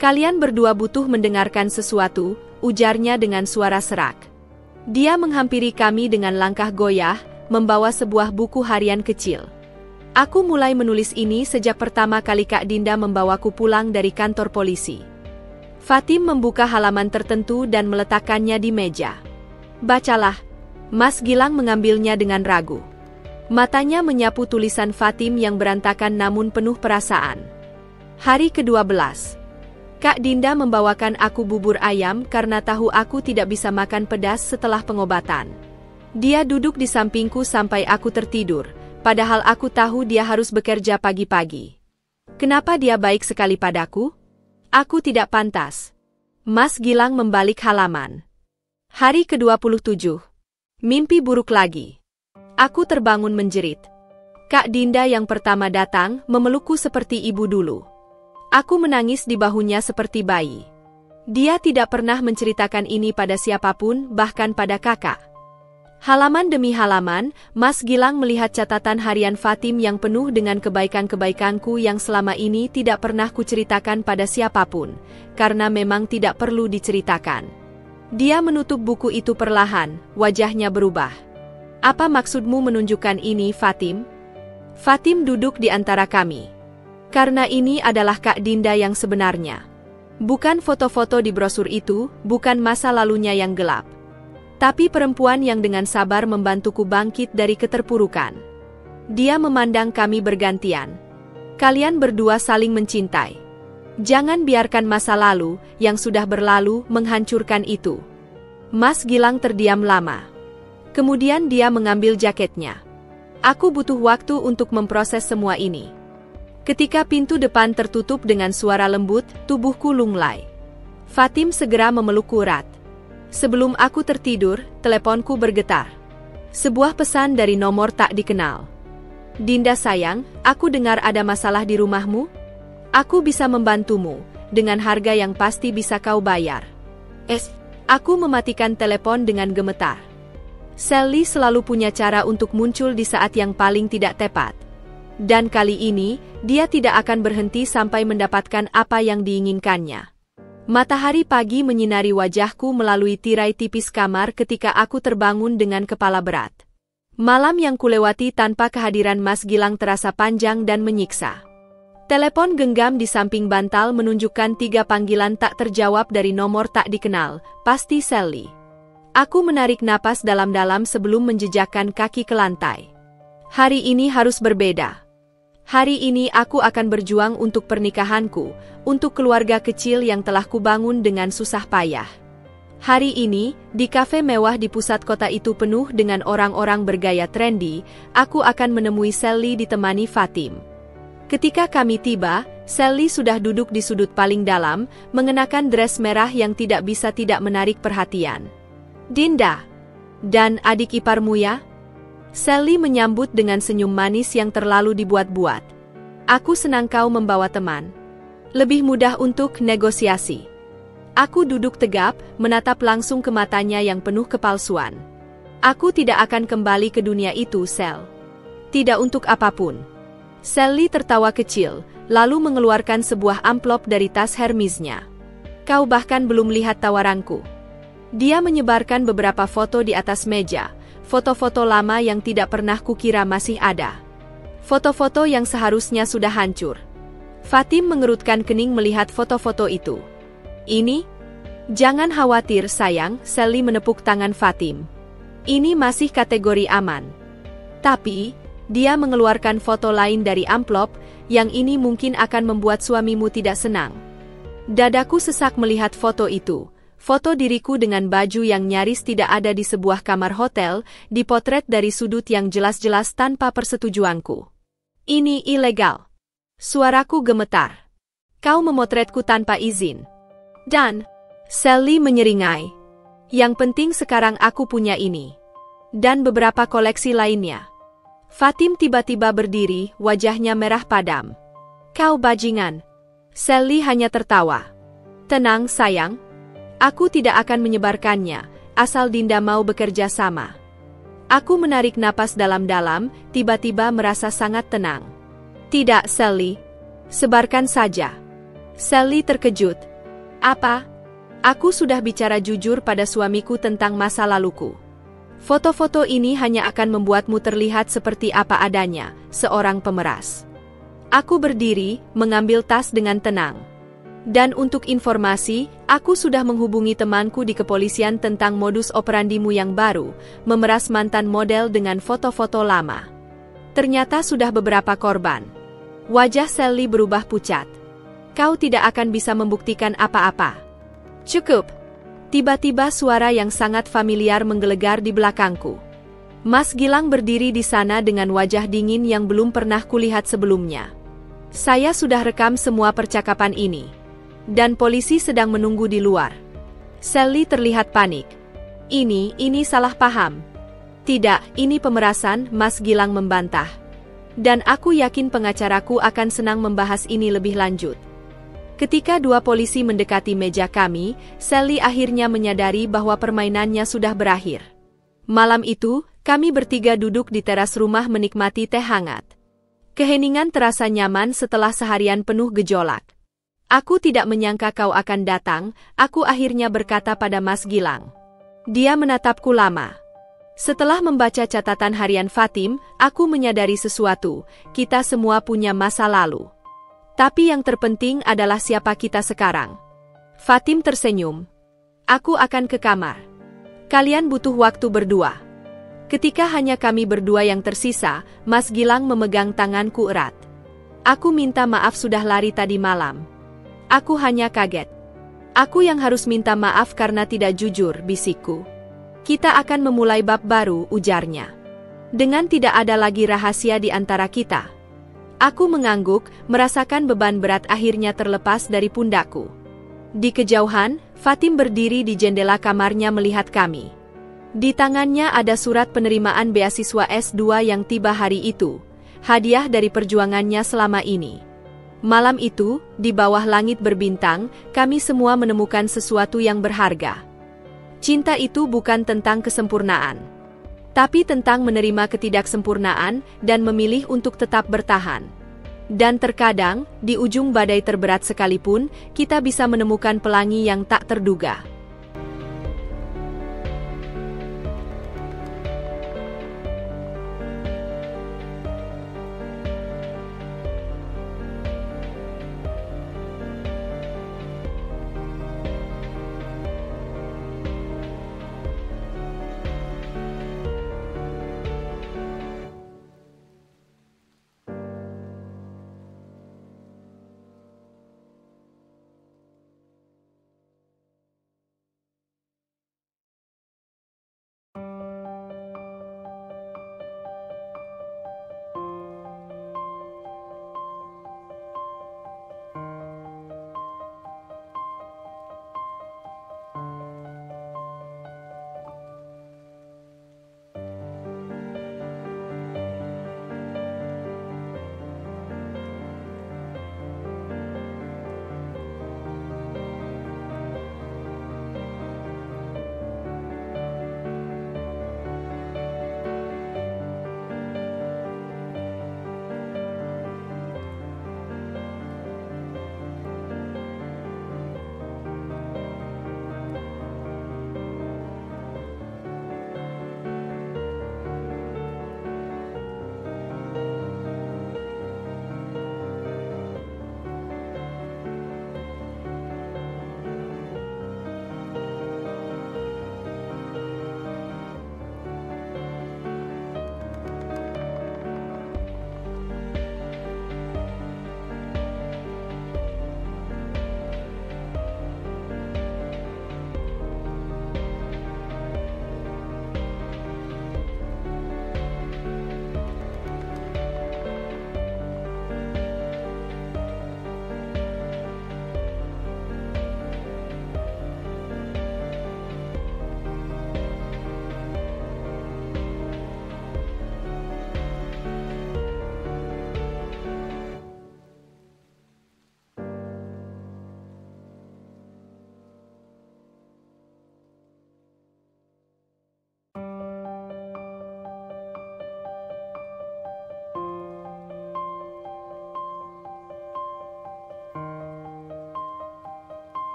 Kalian berdua butuh mendengarkan sesuatu, ujarnya dengan suara serak. Dia menghampiri kami dengan langkah goyah, membawa sebuah buku harian kecil. Aku mulai menulis ini sejak pertama kali Kak Dinda membawaku pulang dari kantor polisi. Fatim membuka halaman tertentu dan meletakkannya di meja. Bacalah. Mas Gilang mengambilnya dengan ragu. Matanya menyapu tulisan Fatim yang berantakan namun penuh perasaan. Hari ke-12. Kak Dinda membawakan aku bubur ayam karena tahu aku tidak bisa makan pedas setelah pengobatan. Dia duduk di sampingku sampai aku tertidur, padahal aku tahu dia harus bekerja pagi-pagi. Kenapa dia baik sekali padaku? Aku tidak pantas. Mas Gilang membalik halaman. Hari ke-27. Mimpi buruk lagi. Aku terbangun menjerit. Kak Dinda yang pertama datang memelukku seperti ibu dulu. Aku menangis di bahunya seperti bayi. Dia tidak pernah menceritakan ini pada siapapun, bahkan pada kakak. Halaman demi halaman, Mas Gilang melihat catatan harian Fatim yang penuh dengan kebaikan-kebaikanku yang selama ini tidak pernah kuceritakan pada siapapun, karena memang tidak perlu diceritakan. Dia menutup buku itu perlahan, wajahnya berubah. Apa maksudmu menunjukkan ini, Fatim? Fatim duduk di antara kami. Karena ini adalah Kak Dinda yang sebenarnya. Bukan foto-foto di brosur itu, bukan masa lalunya yang gelap. Tapi perempuan yang dengan sabar membantuku bangkit dari keterpurukan. Dia memandang kami bergantian. Kalian berdua saling mencintai. Jangan biarkan masa lalu, yang sudah berlalu, menghancurkan itu. Mas Gilang terdiam lama. Kemudian dia mengambil jaketnya. Aku butuh waktu untuk memproses semua ini. Ketika pintu depan tertutup dengan suara lembut, tubuhku lunglai. Fatim segera memelukku erat. Sebelum aku tertidur, teleponku bergetar. Sebuah pesan dari nomor tak dikenal. Dinda sayang, aku dengar ada masalah di rumahmu. Aku bisa membantumu, dengan harga yang pasti bisa kau bayar. Aku mematikan telepon dengan gemetar. Sally selalu punya cara untuk muncul di saat yang paling tidak tepat. Dan kali ini, dia tidak akan berhenti sampai mendapatkan apa yang diinginkannya. Matahari pagi menyinari wajahku melalui tirai tipis kamar ketika aku terbangun dengan kepala berat. Malam yang kulewati tanpa kehadiran Mas Gilang terasa panjang dan menyiksa. Telepon genggam di samping bantal menunjukkan 3 panggilan tak terjawab dari nomor tak dikenal, pasti Sally. Aku menarik napas dalam-dalam sebelum menjejakkan kaki ke lantai. Hari ini harus berbeda. Hari ini aku akan berjuang untuk pernikahanku, untuk keluarga kecil yang telah kubangun dengan susah payah. Hari ini, di kafe mewah di pusat kota itu penuh dengan orang-orang bergaya trendy, aku akan menemui Sally ditemani Fatim. Ketika kami tiba, Sally sudah duduk di sudut paling dalam, mengenakan dress merah yang tidak bisa tidak menarik perhatian. Dinda, dan adik iparmu ya? Sally menyambut dengan senyum manis yang terlalu dibuat-buat. Aku senang kau membawa teman. Lebih mudah untuk negosiasi. Aku duduk tegap, menatap langsung ke matanya yang penuh kepalsuan. Aku tidak akan kembali ke dunia itu, Sel. Tidak untuk apapun. Sally tertawa kecil, lalu mengeluarkan sebuah amplop dari tas Hermesnya. Kau bahkan belum lihat tawaranku. Dia menyebarkan beberapa foto di atas meja. Foto-foto lama yang tidak pernah kukira masih ada. Foto-foto yang seharusnya sudah hancur. Fatim mengerutkan kening melihat foto-foto itu. Ini? Jangan khawatir sayang, Sally menepuk tangan Fatim. Ini masih kategori aman. Tapi, dia mengeluarkan foto lain dari amplop, yang ini mungkin akan membuat suamimu tidak senang. Dadaku sesak melihat foto itu. Foto diriku dengan baju yang nyaris tidak ada di sebuah kamar hotel, dipotret dari sudut yang jelas-jelas tanpa persetujuanku. Ini ilegal. Suaraku gemetar. Kau memotretku tanpa izin. Dan, Sally menyeringai. Yang penting sekarang aku punya ini. Dan beberapa koleksi lainnya. Fatim tiba-tiba berdiri, wajahnya merah padam. Kau bajingan. Sally hanya tertawa. Tenang sayang. Aku tidak akan menyebarkannya, asal Dinda mau bekerja sama. Aku menarik napas dalam-dalam, tiba-tiba merasa sangat tenang. Tidak, Sally. Sebarkan saja. Sally terkejut. Apa? Aku sudah bicara jujur pada suamiku tentang masa laluku. Foto-foto ini hanya akan membuatmu terlihat seperti apa adanya, seorang pemeras. Aku berdiri, mengambil tas dengan tenang. Dan untuk informasi, aku sudah menghubungi temanku di kepolisian tentang modus operandimu yang baru, memeras mantan model dengan foto-foto lama. Ternyata sudah beberapa korban. Wajah Sally berubah pucat. Kau tidak akan bisa membuktikan apa-apa. Cukup. Tiba-tiba suara yang sangat familiar menggelegar di belakangku. Mas Gilang berdiri di sana dengan wajah dingin yang belum pernah kulihat sebelumnya. Saya sudah rekam semua percakapan ini. Dan polisi sedang menunggu di luar. Sally terlihat panik. Ini salah paham. Tidak, ini pemerasan, Mas Gilang membantah. Dan aku yakin pengacaraku akan senang membahas ini lebih lanjut. Ketika dua polisi mendekati meja kami, Sally akhirnya menyadari bahwa permainannya sudah berakhir. Malam itu, kami bertiga duduk di teras rumah menikmati teh hangat. Keheningan terasa nyaman setelah seharian penuh gejolak. Aku tidak menyangka kau akan datang, aku akhirnya berkata pada Mas Gilang. Dia menatapku lama. Setelah membaca catatan harian Fatim, aku menyadari sesuatu, kita semua punya masa lalu. Tapi yang terpenting adalah siapa kita sekarang. Fatim tersenyum. Aku akan ke kamar. Kalian butuh waktu berdua. Ketika hanya kami berdua yang tersisa, Mas Gilang memegang tanganku erat. Aku minta maaf sudah lari tadi malam. Aku hanya kaget. Aku yang harus minta maaf karena tidak jujur, bisikku. Kita akan memulai bab baru, ujarnya. Dengan tidak ada lagi rahasia di antara kita. Aku mengangguk, merasakan beban berat akhirnya terlepas dari pundakku. Di kejauhan, Fatim berdiri di jendela kamarnya melihat kami. Di tangannya ada surat penerimaan beasiswa S2 yang tiba hari itu, hadiah dari perjuangannya selama ini. Malam itu, di bawah langit berbintang, kami semua menemukan sesuatu yang berharga. Cinta itu bukan tentang kesempurnaan, tapi tentang menerima ketidaksempurnaan dan memilih untuk tetap bertahan. Dan terkadang, di ujung badai terberat sekalipun, kita bisa menemukan pelangi yang tak terduga.